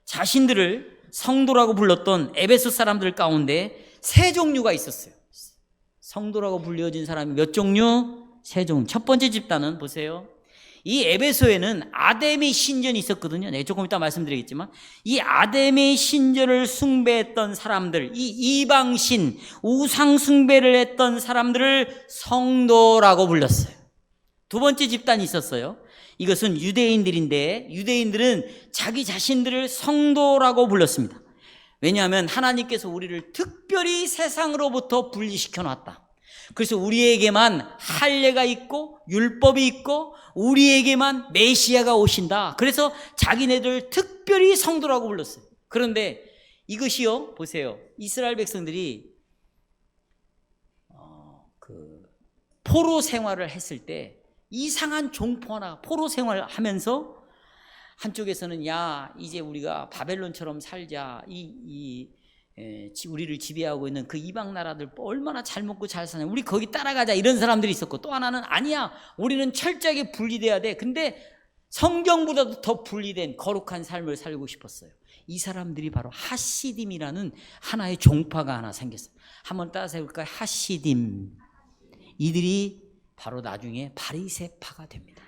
자신들을 성도라고 불렀던 에베소 사람들 가운데 세 종류가 있었어요. 성도라고 불려진 사람이 몇 종류? 세 종류. 첫 번째 집단은 보세요. 이 에베소에는 아데미 신전이 있었거든요. 네, 조금 이따 말씀드리겠지만 이 아데미 신전을 숭배했던 사람들, 이 이방신, 우상 숭배를 했던 사람들을 성도라고 불렀어요. 두 번째 집단이 있었어요. 이것은 유대인들인데 유대인들은 자기 자신들을 성도라고 불렀습니다. 왜냐하면 하나님께서 우리를 특별히 세상으로부터 분리시켜 놨다. 그래서 우리에게만 할례가 있고 율법이 있고 우리에게만 메시아가 오신다. 그래서 자기네들 특별히 성도라고 불렀어요. 그런데 이것이요, 보세요. 이스라엘 백성들이 포로 생활을 했을 때 이상한 종포나 포로 생활을 하면서 한쪽에서는 야, 이제 우리가 바벨론처럼 살자. 우리를 지배하고 있는 그 이방 나라들 얼마나 잘 먹고 잘 사냐, 우리 거기 따라가자, 이런 사람들이 있었고, 또 하나는 아니야, 우리는 철저하게 분리돼야 돼. 근데 성경보다도 더 분리된 거룩한 삶을 살고 싶었어요. 이 사람들이 바로 하시딤이라는 하나의 종파가 하나 생겼어요. 한번 따라서 해볼까요? 하시딤. 이들이 바로 나중에 바리새파가 됩니다.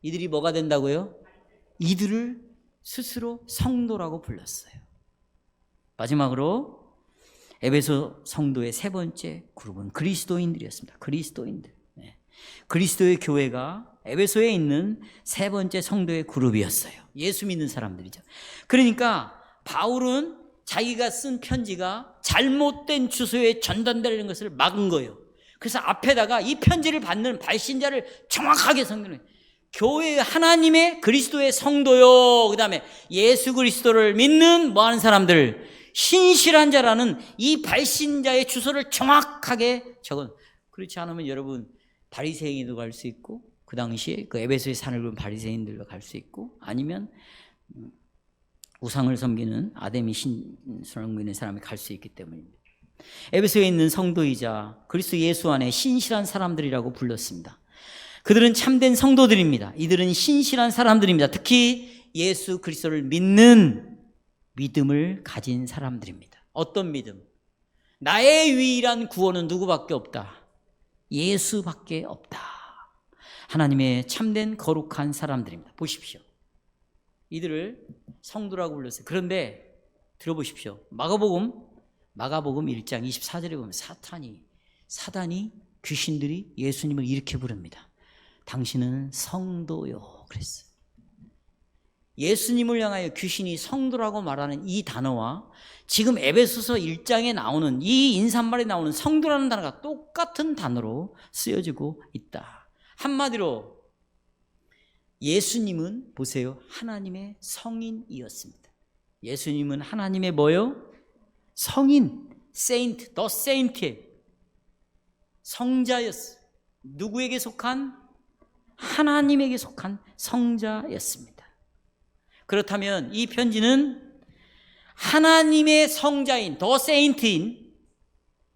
이들이 뭐가 된다고요? 이들을 스스로 성도라고 불렀어요. 마지막으로 에베소 성도의 세 번째 그룹은 그리스도인들이었습니다. 그리스도인들. 네. 그리스도의 교회가 에베소에 있는 세 번째 성도의 그룹이었어요. 예수 믿는 사람들이죠. 그러니까 바울은 자기가 쓴 편지가 잘못된 주소에 전달되는 것을 막은 거예요. 그래서 앞에다가 이 편지를 받는 발신자를 정확하게 성경을, 교회 하나님의 그리스도의 성도요, 그 다음에 예수 그리스도를 믿는 뭐 하는 사람들, 신실한 자라는 이 발신자의 주소를 정확하게 적은. 그렇지 않으면 여러분 바리새인도 갈 수 있고, 그 당시에 그 에베소의 산을 본 바리새인들도 갈 수 있고, 아니면 우상을 섬기는 아데미 신선을 믿는 사람이 갈 수 있기 때문입니다. 에베소에 있는 성도이자 그리스도 예수 안에 신실한 사람들이라고 불렀습니다. 그들은 참된 성도들입니다. 이들은 신실한 사람들입니다. 특히 예수 그리스도를 믿는 믿음을 가진 사람들입니다. 어떤 믿음? 나의 유일한 구원은 누구밖에 없다. 예수밖에 없다. 하나님의 참된 거룩한 사람들입니다. 보십시오. 이들을 성도라고 불렀어요. 그런데 들어보십시오. 마가복음 1장 24절에 보면 사단이 귀신들이 예수님을 이렇게 부릅니다. 당신은 성도요, 그랬어요. 예수님을 향하여 귀신이 성도라고 말하는 이 단어와 지금 에베소서 1장에 나오는 이 인사말에 나오는 성도라는 단어가 똑같은 단어로 쓰여지고 있다. 한마디로 예수님은 보세요, 하나님의 성인이었습니다. 예수님은 하나님의 뭐요? 성인, 세인트, 더 세인트예요. 성자였어요. 누구에게 속한? 하나님에게 속한 성자였습니다. 그렇다면 이 편지는 하나님의 성자인, 더 세인트인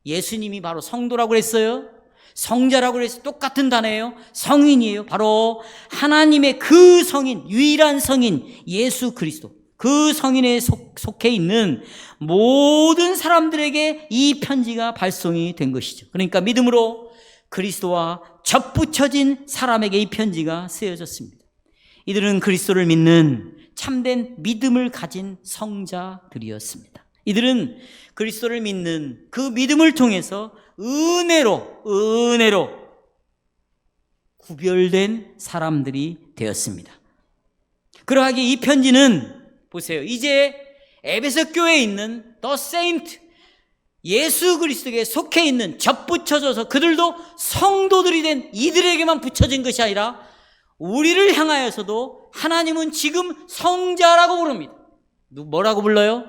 예수님이 바로 성도라고 그랬어요. 성자라고 그랬어요. 똑같은 단어예요. 성인이에요. 바로 하나님의 그 성인, 유일한 성인 예수 그리스도, 그 성인에 속해 있는 모든 사람들에게 이 편지가 발송이 된 것이죠. 그러니까 믿음으로 그리스도와 접붙여진 사람에게 이 편지가 쓰여졌습니다. 이들은 그리스도를 믿는 참된 믿음을 가진 성자들이었습니다. 이들은 그리스도를 믿는 그 믿음을 통해서 은혜로 구별된 사람들이 되었습니다. 그러하기에 이 편지는 보세요, 이제 에베소 교회에 있는 더 세인트, 예수 그리스도에게 속해 있는, 접붙여져서 그들도 성도들이 된 이들에게만 붙여진 것이 아니라 우리를 향하여서도 하나님은 지금 성자라고 부릅니다. 뭐라고 불러요?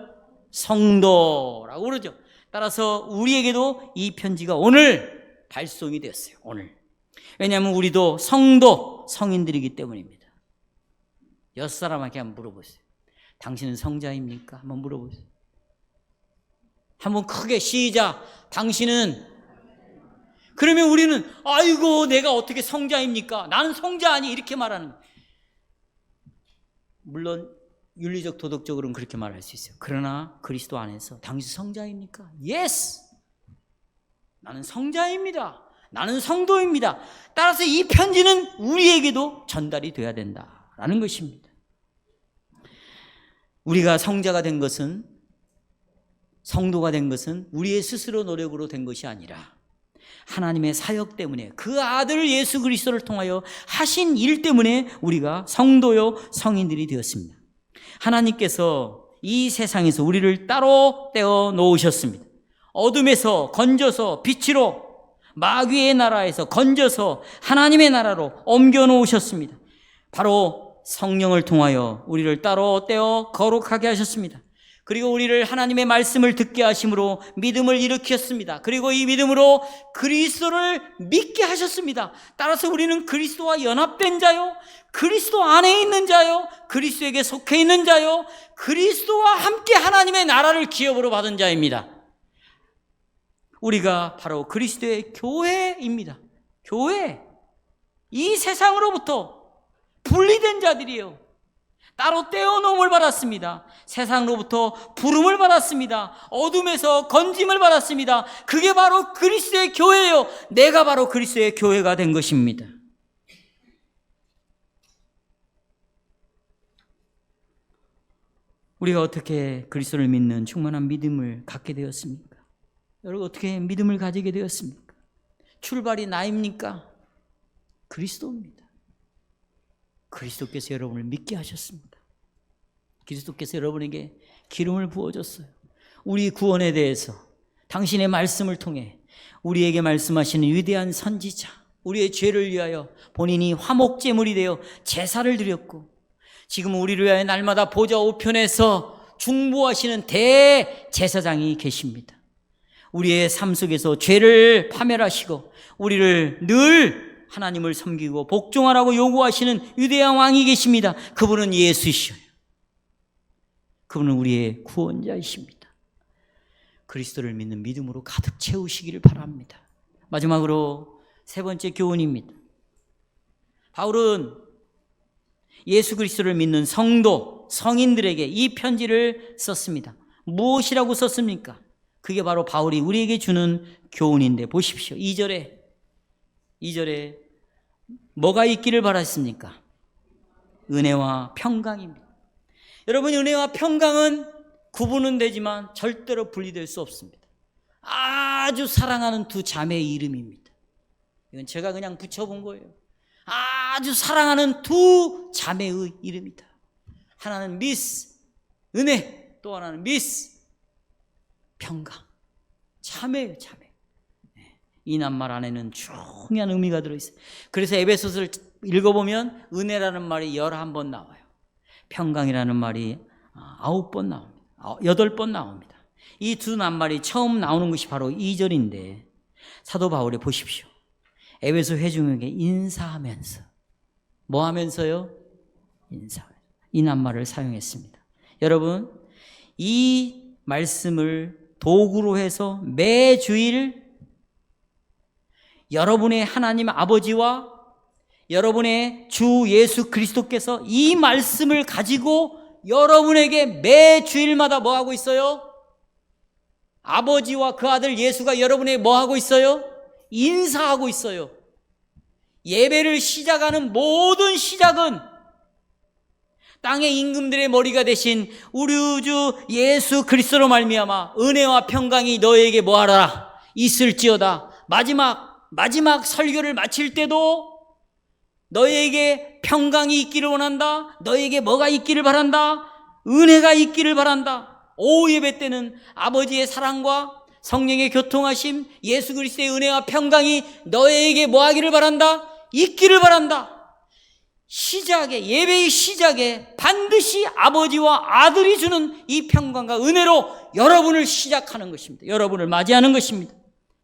성도라고 부르죠. 따라서 우리에게도 이 편지가 오늘 발송이 되었어요. 오늘. 왜냐하면 우리도 성도, 성인들이기 때문입니다. 6사람에게 한번 물어보세요. 당신은 성자입니까? 한번 물어보세요. 한번 크게 시작. 당신은. 그러면 우리는 아이고 내가 어떻게 성자입니까? 나는 성자 아니, 이렇게 말하는 거예요. 물론 윤리적 도덕적으로는 그렇게 말할 수 있어요. 그러나 그리스도 안에서 당신 성자입니까? Yes! 나는 성자입니다. 나는 성도입니다. 따라서 이 편지는 우리에게도 전달이 돼야 된다라는 것입니다. 우리가 성자가 된 것은, 성도가 된 것은 우리의 스스로 노력으로 된 것이 아니라 하나님의 사역 때문에, 그 아들 예수 그리스도를 통하여 하신 일 때문에 우리가 성도요 성인들이 되었습니다. 하나님께서 이 세상에서 우리를 따로 떼어 놓으셨습니다. 어둠에서 건져서 빛으로, 마귀의 나라에서 건져서 하나님의 나라로 옮겨 놓으셨습니다. 바로 성령을 통하여 우리를 따로 떼어 거룩하게 하셨습니다. 그리고 우리를 하나님의 말씀을 듣게 하심으로 믿음을 일으켰습니다. 그리고 이 믿음으로 그리스도를 믿게 하셨습니다. 따라서 우리는 그리스도와 연합된 자요, 그리스도 안에 있는 자요, 그리스도에게 속해 있는 자요, 그리스도와 함께 하나님의 나라를 기업으로 받은 자입니다. 우리가 바로 그리스도의 교회입니다. 교회. 이 세상으로부터 분리된 자들이에요. 따로 떼어놓음을 받았습니다. 세상으로부터 부름을 받았습니다. 어둠에서 건짐을 받았습니다. 그게 바로 그리스도의 교회예요. 내가 바로 그리스도의 교회가 된 것입니다. 우리가 어떻게 그리스도를 믿는 충만한 믿음을 갖게 되었습니까? 여러분, 어떻게 믿음을 가지게 되었습니까? 출발이 나입니까? 그리스도입니다. 그리스도께서 여러분을 믿게 하셨습니다. 그리스도께서 여러분에게 기름을 부어줬어요. 우리 구원에 대해서 당신의 말씀을 통해 우리에게 말씀하시는 위대한 선지자, 우리의 죄를 위하여 본인이 화목제물이 되어 제사를 드렸고, 지금 우리를 위하여 날마다 보좌 우편에서 중보하시는 대제사장이 계십니다. 우리의 삶 속에서 죄를 파멸하시고 우리를 늘 하나님을 섬기고 복종하라고 요구하시는 위대한 왕이 계십니다. 그분은 예수이시요, 그분은 우리의 구원자이십니다. 그리스도를 믿는 믿음으로 가득 채우시기를 바랍니다. 마지막으로 세 번째 교훈입니다. 바울은 예수 그리스도를 믿는 성도, 성인들에게 이 편지를 썼습니다. 무엇이라고 썼습니까? 그게 바로 바울이 우리에게 주는 교훈인데, 보십시오. 2절에 뭐가 있기를 바랐습니까? 은혜와 평강입니다. 여러분, 은혜와 평강은 구분은 되지만 절대로 분리될 수 없습니다. 아주 사랑하는 두 자매의 이름입니다. 이건 제가 그냥 붙여본 거예요. 아주 사랑하는 두 자매의 이름이다. 하나는 미스 은혜, 또 하나는 미스 평강. 자매예요, 자매. 이 낱말 안에는 중요한 의미가 들어있어요. 그래서 에베소서를 읽어보면 은혜라는 말이 11번 나와요. 평강이라는 말이 9번 나옵니다. 8번 나옵니다. 이 두 낱말이 처음 나오는 것이 바로 2절인데, 사도 바울이 보십시오. 에베소 회중에게 인사하면서, 뭐 하면서요? 인사하면서 이 낱말을 사용했습니다. 여러분, 이 말씀을 도구로 해서 매주일 여러분의 하나님 아버지와 여러분의 주 예수 그리스도께서 이 말씀을 가지고 여러분에게 매주일마다 뭐 하고 있어요? 아버지와 그 아들 예수가 여러분에게 뭐 하고 있어요? 인사하고 있어요. 예배를 시작하는 모든 시작은 땅의 임금들의 머리가 되신 우리 주 예수 그리스도로 말미암아 은혜와 평강이 너에게 뭐하라? 있을지어다. 마지막 설교를 마칠 때도 너에게 평강이 있기를 원한다. 너에게 뭐가 있기를 바란다? 은혜가 있기를 바란다. 오후 예배 때는 아버지의 사랑과 성령의 교통하심, 예수 그리스도의 은혜와 평강이 너에게 뭐 하기를 바란다? 있기를 바란다. 시작에, 예배의 시작에 반드시 아버지와 아들이 주는 이 평강과 은혜로 여러분을 시작하는 것입니다. 여러분을 맞이하는 것입니다.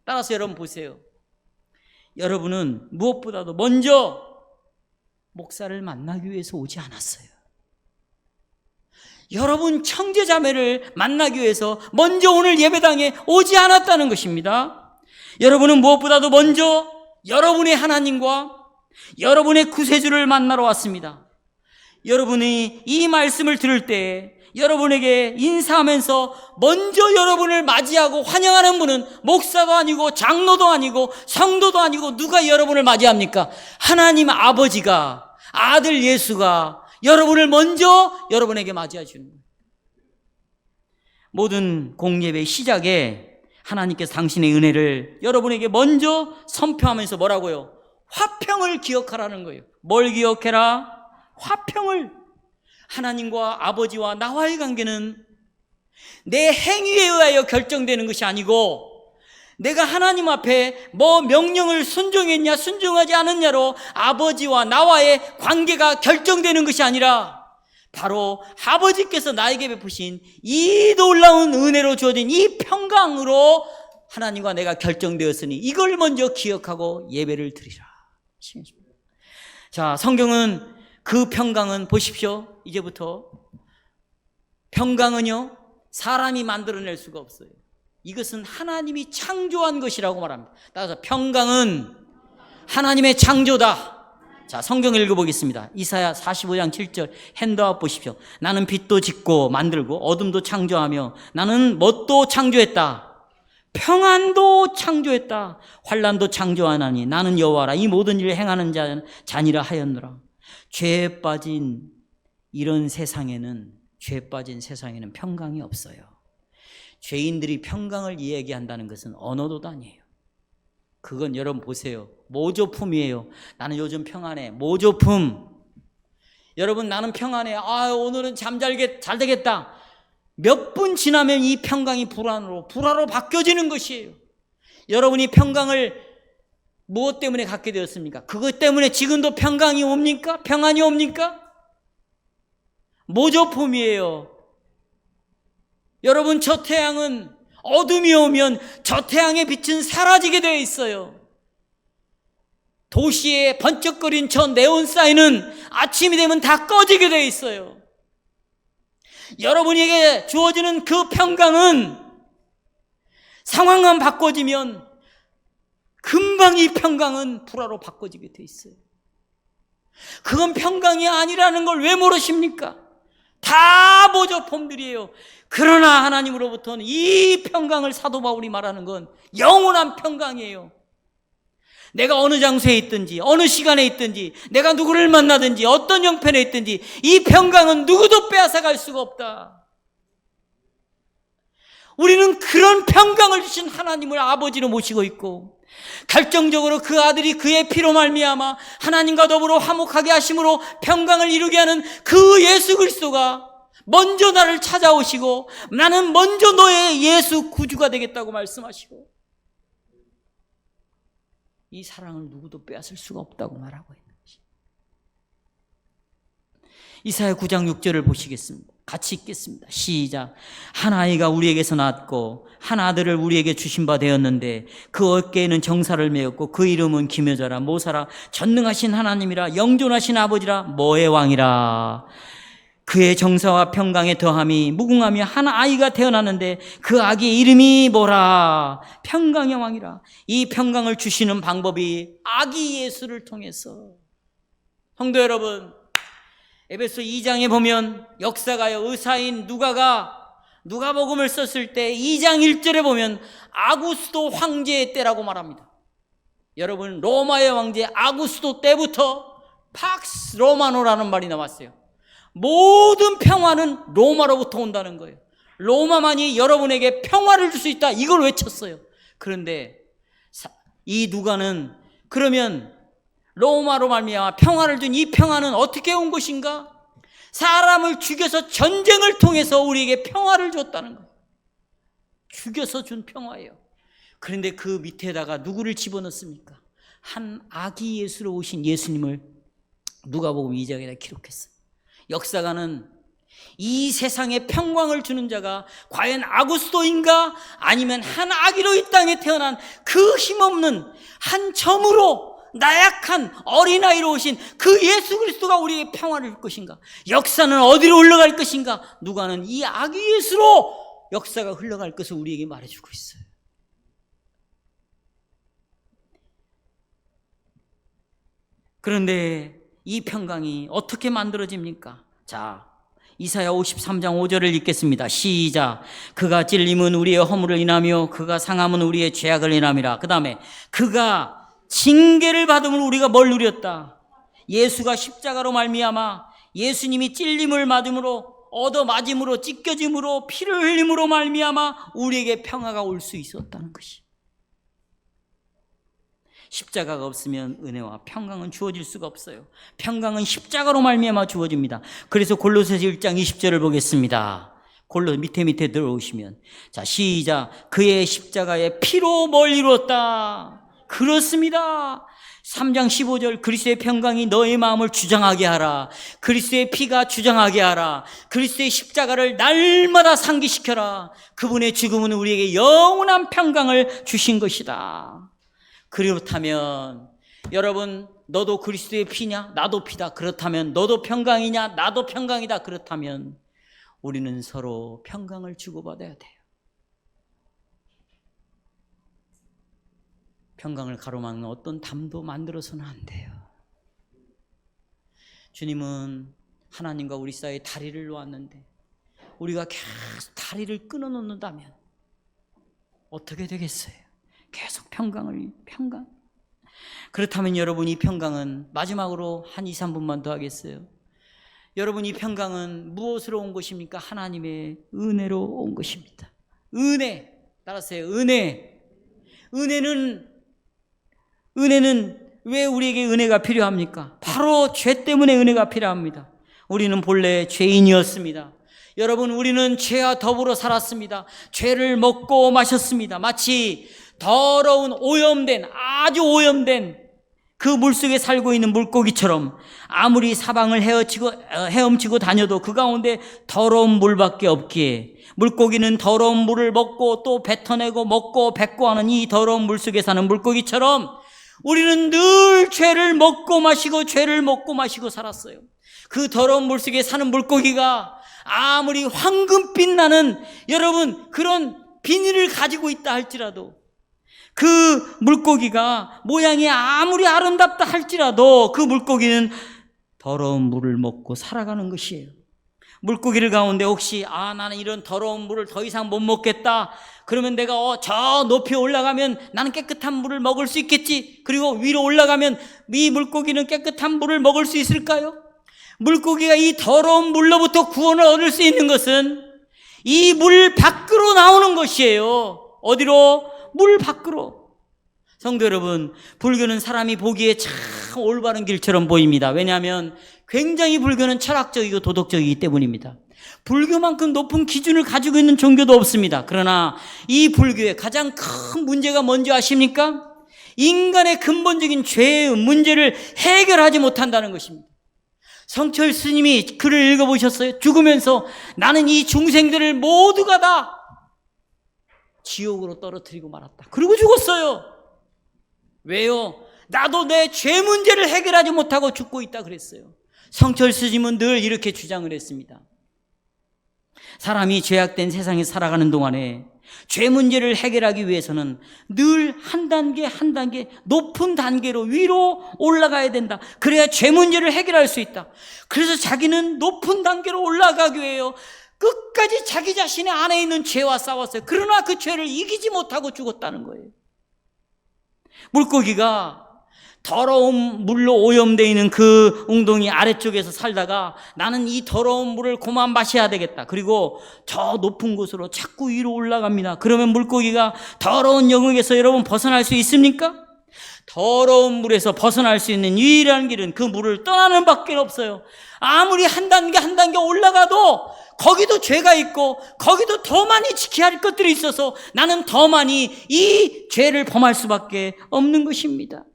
따라서 여러분 보세요. 여러분은 무엇보다도 먼저 목사를 만나기 위해서 오지 않았어요. 여러분 형제자매를 만나기 위해서 먼저 오늘 예배당에 오지 않았다는 것입니다. 여러분은 무엇보다도 먼저 여러분의 하나님과 여러분의 구세주를 만나러 왔습니다. 여러분이 이 말씀을 들을 때 여러분에게 인사하면서 먼저 여러분을 맞이하고 환영하는 분은 목사도 아니고 장로도 아니고 성도도 아니고 누가 여러분을 맞이합니까? 하나님 아버지가, 아들 예수가 여러분을 먼저 여러분에게 맞이하시는 거예요. 모든 공예배 시작에 하나님께서 당신의 은혜를 여러분에게 먼저 선포하면서 뭐라고요? 화평을 기억하라는 거예요. 뭘 기억해라? 화평을. 하나님과 아버지와 나와의 관계는 내 행위에 의하여 결정되는 것이 아니고 내가 하나님 앞에 뭐 명령을 순종했냐 순종하지 않았냐로 아버지와 나와의 관계가 결정되는 것이 아니라 바로 아버지께서 나에게 베푸신 이 놀라운 은혜로 주어진 이 평강으로 하나님과 내가 결정되었으니 이걸 먼저 기억하고 예배를 드리라. 자, 성경은 그 평강은 보십시오. 이제부터 평강은요 사람이 만들어낼 수가 없어요. 이것은 하나님이 창조한 것이라고 말합니다. 따라서 평강은 하나님의 창조다. 자, 성경 읽어보겠습니다. 이사야 45장 7절 핸드아웃 보십시오. 나는 빛도 짓고 만들고 어둠도 창조하며 나는 뭣도 창조했다. 평안도 창조했다. 환난도 창조하나니 나는 여호와라. 이 모든 일을 행하는 자니라 하였노라. 죄에 빠진 이런 세상에는, 죄에 빠진 세상에는 평강이 없어요. 죄인들이 평강을 이야기한다는 것은 언어도 아니에요. 그건 여러분 보세요. 모조품이에요. 나는 요즘 평안해. 모조품. 여러분 나는 평안해. 오늘은 잘 되겠다. 몇 분 지나면 이 평강이 불화로 바뀌어지는 것이에요. 여러분이 평강을 무엇 때문에 갖게 되었습니까? 그것 때문에 지금도 평강이 옵니까? 평안이 옵니까? 모조품이에요. 여러분 저 태양은 어둠이 오면 저 태양의 빛은 사라지게 되어 있어요. 도시에 번쩍거린 저 네온 사인은 아침이 되면 다 꺼지게 되어 있어요. 여러분에게 주어지는 그 평강은 상황만 바꿔지면 금방 이 평강은 불화로 바꿔지게 되어 있어요. 그건 평강이 아니라는 걸 왜 모르십니까? 다 모조품들이에요. 그러나 하나님으로부터는 이 평강을 사도 바울이 말하는 건 영원한 평강이에요. 내가 어느 장소에 있든지 어느 시간에 있든지 내가 누구를 만나든지 어떤 형편에 있든지 이 평강은 누구도 빼앗아갈 수가 없다. 우리는 그런 평강을 주신 하나님을 아버지로 모시고 있고 결정적으로 그 아들이 그의 피로 말미암아 하나님과 더불어 화목하게 하심으로 평강을 이루게 하는 그 예수 그리스도가 먼저 나를 찾아오시고 나는 먼저 너의 예수 구주가 되겠다고 말씀하시고 이 사랑을 누구도 빼앗을 수가 없다고 말하고 있는 것이. 이사야 9장 6절을 보시겠습니다. 같이 읽겠습니다. 시작. 한 아이가 우리에게서 낳았고 한 아들을 우리에게 주신 바 되었는데 그 어깨에는 정사를 메었고 그 이름은 기묘자라 모사라 전능하신 하나님이라 영존하신 아버지라 모의 왕이라. 그의 정사와 평강에 더함이 무궁하며 한 아이가 태어났는데 그 아기의 이름이 뭐라? 평강의 왕이라. 이 평강을 주시는 방법이 아기 예수를 통해서. 성도 여러분, 에베소 2장에 보면 역사가요, 의사인 누가복음을 썼을 때 2장 1절에 보면 아구스도 황제의 때라고 말합니다. 여러분, 로마의 황제 아구스도 때부터 팍스 로마노라는 말이 나왔어요. 모든 평화는 로마로부터 온다는 거예요. 로마만이 여러분에게 평화를 줄 수 있다, 이걸 외쳤어요. 그런데 이 누가는 그러면 로마로 말미암아 평화를 준 이 평화는 어떻게 온 것인가? 사람을 죽여서 전쟁을 통해서 우리에게 평화를 줬다는 거예요. 죽여서 준 평화예요. 그런데 그 밑에다가 누구를 집어넣습니까? 한 아기 예수로 오신 예수님을 누가복음 2장에다 기록했어요. 역사가는 이 세상에 평강을 주는 자가 과연 아구스도인가? 아니면 한 아기로 이 땅에 태어난 그 힘없는 한 점으로 나약한 어린아이로 오신 그 예수 그리스도가 우리에게 평화를 줄 것인가? 역사는 어디로 흘러갈 것인가? 누가는 이 아기 예수로 역사가 흘러갈 것을 우리에게 말해주고 있어요. 그런데 이 평강이 어떻게 만들어집니까? 자, 이사야 53장 5절을 읽겠습니다. 시작. 그가 찔림은 우리의 허물을 인하며 그가 상함은 우리의 죄악을 인함이라. 그 다음에 그가 징계를 받음을 우리가 뭘 누렸다? 예수가 십자가로 말미암아 예수님이 찔림을 맞음으로 얻어맞음으로 찢겨짐으로 피를 흘림으로 말미암아 우리에게 평화가 올 수 있었다는 것이. 십자가가 없으면 은혜와 평강은 주어질 수가 없어요. 평강은 십자가로 말미암아 주어집니다. 그래서 골로새서 1장 20절을 보겠습니다. 골로 밑에 들어오시면, 자, 시작. 그의 십자가의 피로 뭘 이루었다. 그렇습니다. 3장 15절 그리스도의 평강이 너의 마음을 주장하게 하라. 그리스도의 피가 주장하게 하라. 그리스도의 십자가를 날마다 상기시켜라. 그분의 죽음은 우리에게 영원한 평강을 주신 것이다. 그렇다면 여러분, 너도 그리스도의 피냐? 나도 피다. 그렇다면 너도 평강이냐? 나도 평강이다. 그렇다면 우리는 서로 평강을 주고받아야 돼요. 평강을 가로막는 어떤 담도 만들어서는 안 돼요. 주님은 하나님과 우리 사이에 다리를 놓았는데 우리가 계속 다리를 끊어놓는다면 어떻게 되겠어요? 계속 평강. 그렇다면 여러분, 이 평강은 마지막으로 한 2, 3분만 더 하겠어요. 여러분, 이 평강은 무엇으로 온 것입니까? 하나님의 은혜로 온 것입니다. 은혜, 따라서요. 은혜는 왜 우리에게 은혜가 필요합니까? 바로 죄 때문에 은혜가 필요합니다. 우리는 본래 죄인이었습니다. 여러분, 우리는 죄와 더불어 살았습니다. 죄를 먹고 마셨습니다. 마치 더러운 아주 오염된 그 물속에 살고 있는 물고기처럼 아무리 사방을 헤엄치고 다녀도 그 가운데 더러운 물밖에 없기에 물고기는 더러운 물을 먹고 또 뱉어내고 먹고 뱉고 하는 이 더러운 물속에 사는 물고기처럼 우리는 늘 죄를 먹고 마시고 살았어요. 그 더러운 물속에 사는 물고기가 아무리 황금빛 나는 여러분 그런 비닐을 가지고 있다 할지라도, 그 물고기가 모양이 아무리 아름답다 할지라도 그 물고기는 더러운 물을 먹고 살아가는 것이에요. 물고기를 가운데 혹시 나는 이런 더러운 물을 더 이상 못 먹겠다, 그러면 내가 저 높이 올라가면 나는 깨끗한 물을 먹을 수 있겠지, 그리고 위로 올라가면 이 물고기는 깨끗한 물을 먹을 수 있을까요? 물고기가 이 더러운 물로부터 구원을 얻을 수 있는 것은 이 물 밖으로 나오는 것이에요. 어디로? 물 밖으로. 성도 여러분, 불교는 사람이 보기에 참 올바른 길처럼 보입니다. 왜냐하면 굉장히 불교는 철학적이고 도덕적이기 때문입니다. 불교만큼 높은 기준을 가지고 있는 종교도 없습니다. 그러나 이 불교의 가장 큰 문제가 뭔지 아십니까? 인간의 근본적인 죄의 문제를 해결하지 못한다는 것입니다. 성철 스님이 글을 읽어보셨어요? 죽으면서 나는 이 중생들을 모두가 다 지옥으로 떨어뜨리고 말았다. 그리고 죽었어요. 왜요? 나도 내 죄 문제를 해결하지 못하고 죽고 있다 그랬어요. 성철 스님은 늘 이렇게 주장을 했습니다. 사람이 죄악된 세상에 살아가는 동안에 죄 문제를 해결하기 위해서는 늘 한 단계 높은 단계로 위로 올라가야 된다. 그래야 죄 문제를 해결할 수 있다. 그래서 자기는 높은 단계로 올라가기 위해요. 끝까지 자기 자신의 안에 있는 죄와 싸웠어요. 그러나 그 죄를 이기지 못하고 죽었다는 거예요. 물고기가 더러운 물로 오염되어 있는 그 웅덩이 아래쪽에서 살다가 나는 이 더러운 물을 그만 마셔야 되겠다. 그리고 저 높은 곳으로 자꾸 위로 올라갑니다. 그러면 물고기가 더러운 영역에서 여러분 벗어날 수 있습니까? 더러운 물에서 벗어날 수 있는 유일한 길은 그 물을 떠나는 밖에 없어요. 아무리 한 단계 올라가도 거기도 죄가 있고 거기도 더 많이 지켜야 할 것들이 있어서 나는 더 많이 이 죄를 범할 수밖에 없는 것입니다.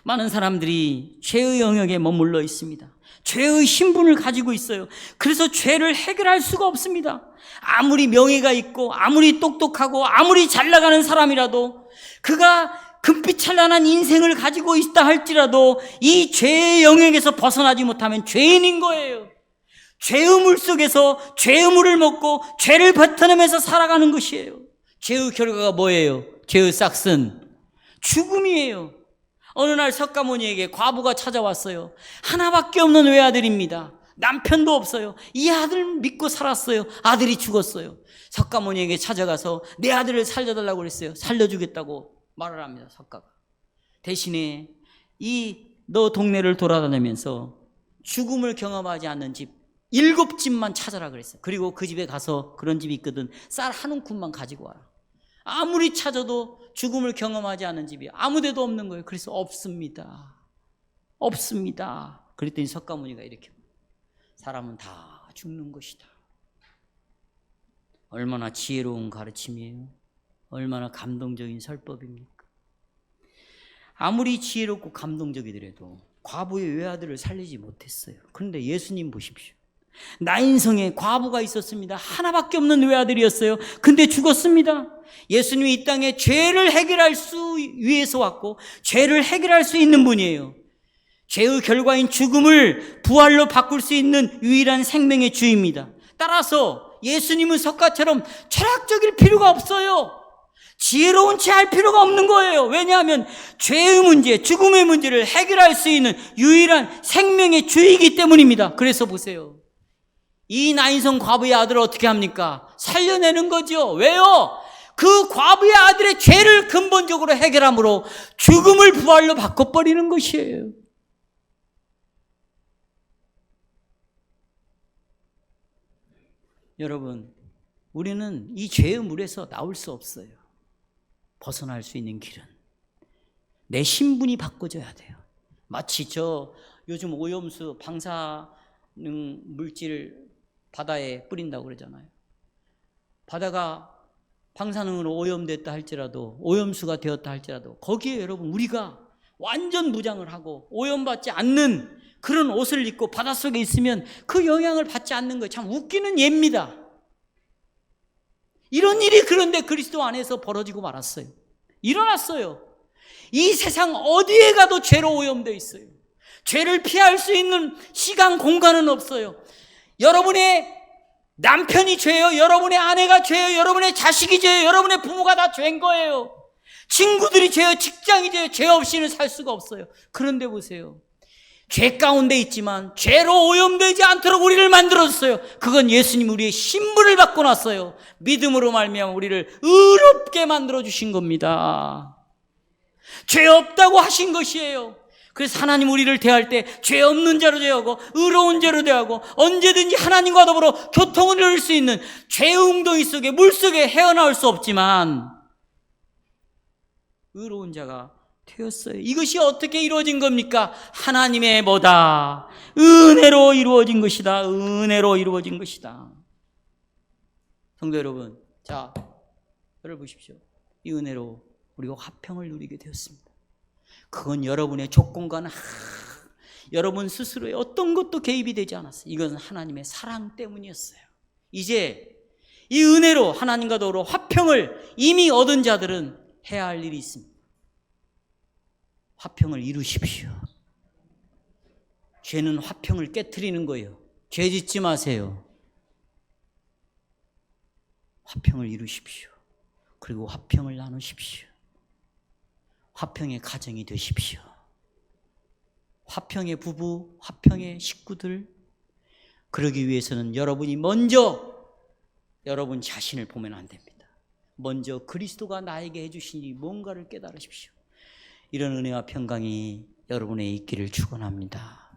많은 사람들이 죄의 영역에 머물러 있습니다. 죄의 신분을 가지고 있어요. 그래서 죄를 해결할 수가 없습니다. 아무리 명예가 있고 아무리 똑똑하고 아무리 잘 나가는 사람이라도 그가 금빛 찬란한 인생을 가지고 있다 할지라도 이 죄의 영역에서 벗어나지 못하면 죄인인 거예요. 죄의 물 속에서 죄의 물을 먹고 죄를 뱉어내면서 살아가는 것이에요. 죄의 결과가 뭐예요? 죄의 싹슨 죽음이에요. 어느 날 석가모니에게 과부가 찾아왔어요. 하나밖에 없는 외아들입니다. 남편도 없어요. 이 아들 믿고 살았어요. 아들이 죽었어요. 석가모니에게 찾아가서 내 아들을 살려달라고 그랬어요. 살려주겠다고 말을 합니다. 석가가. 대신에 너 동네를 돌아다니면서 죽음을 경험하지 않는 집 7집만 찾아라 그랬어요. 그리고 그 집에 가서 그런 집이 있거든. 쌀 한 움큼만 가지고 와라. 아무리 찾아도 죽음을 경험하지 않은 집이 아무 데도 없는 거예요. 그래서 없습니다. 없습니다. 그랬더니 석가모니가 이렇게, 사람은 다 죽는 것이다. 얼마나 지혜로운 가르침이에요. 얼마나 감동적인 설법입니까? 아무리 지혜롭고 감동적이더라도 과부의 외아들을 살리지 못했어요. 그런데 예수님 보십시오. 나인성에 과부가 있었습니다. 하나밖에 없는 외아들이었어요. 근데 죽었습니다. 예수님이 이 땅에 죄를 해결할 수 위해서 왔고 죄를 해결할 수 있는 분이에요. 죄의 결과인 죽음을 부활로 바꿀 수 있는 유일한 생명의 주입니다. 따라서 예수님은 석가처럼 철학적일 필요가 없어요. 지혜로운 채 할 필요가 없는 거예요. 왜냐하면 죄의 문제, 죽음의 문제를 해결할 수 있는 유일한 생명의 주이기 때문입니다. 그래서 보세요. 이 나인성 과부의 아들을 어떻게 합니까? 살려내는 거죠. 왜요? 그 과부의 아들의 죄를 근본적으로 해결함으로 죽음을 부활로 바꿔버리는 것이에요. 여러분, 우리는 이 죄의 물에서 나올 수 없어요. 벗어날 수 있는 길은 내 신분이 바꿔져야 돼요. 마치 요즘 오염수 방사능 물질 바다에 뿌린다고 그러잖아요. 바다가 방사능으로 오염됐다 할지라도, 오염수가 되었다 할지라도 거기에 여러분 우리가 완전 무장을 하고 오염받지 않는 그런 옷을 입고 바닷속에 있으면 그 영향을 받지 않는 거예요. 참 웃기는 예입니다. 이런 일이 그런데 그리스도 안에서 벌어지고 말았어요. 일어났어요. 이 세상 어디에 가도 죄로 오염되어 있어요. 죄를 피할 수 있는 시간, 공간은 없어요. 여러분의 남편이 죄예요. 여러분의 아내가 죄예요. 여러분의 자식이 죄예요. 여러분의 부모가 다 죄인 거예요. 친구들이 죄예요. 직장이 죄예요. 죄 없이는 살 수가 없어요. 그런데 보세요. 죄 가운데 있지만 죄로 오염되지 않도록 우리를 만들어줬어요. 그건 예수님 우리의 신분을 바꿔놨어요. 믿음으로 말미암아 우리를 의롭게 만들어주신 겁니다. 죄 없다고 하신 것이에요. 그래서 하나님 우리를 대할 때 죄 없는 자로 대하고 의로운 자로 대하고 언제든지 하나님과 더불어 교통을 이룰 수 있는 죄의 웅덩이 속에 물속에 헤어나올 수 없지만 의로운 자가 되었어요. 이것이 어떻게 이루어진 겁니까? 하나님의 뭐다? 은혜로 이루어진 것이다. 은혜로 이루어진 것이다. 성도 여러분, 자, 여러분 보십시오. 이 은혜로 우리가 화평을 누리게 되었습니다. 그건 여러분의 조건과는 여러분 스스로의 어떤 것도 개입이 되지 않았어요. 이건 하나님의 사랑 때문이었어요. 이제 이 은혜로 하나님과 더불어 화평을 이미 얻은 자들은 해야 할 일이 있습니다. 화평을 이루십시오. 죄는 화평을 깨트리는 거예요. 죄 짓지 마세요. 화평을 이루십시오. 그리고 화평을 나누십시오. 화평의 가정이 되십시오. 화평의 부부, 화평의 식구들. 그러기 위해서는 여러분이 먼저 여러분 자신을 보면 안 됩니다. 먼저 그리스도가 나에게 해주신 이 뭔가를 깨달으십시오. 이런 은혜와 평강이 여러분의 있기를 축원합니다.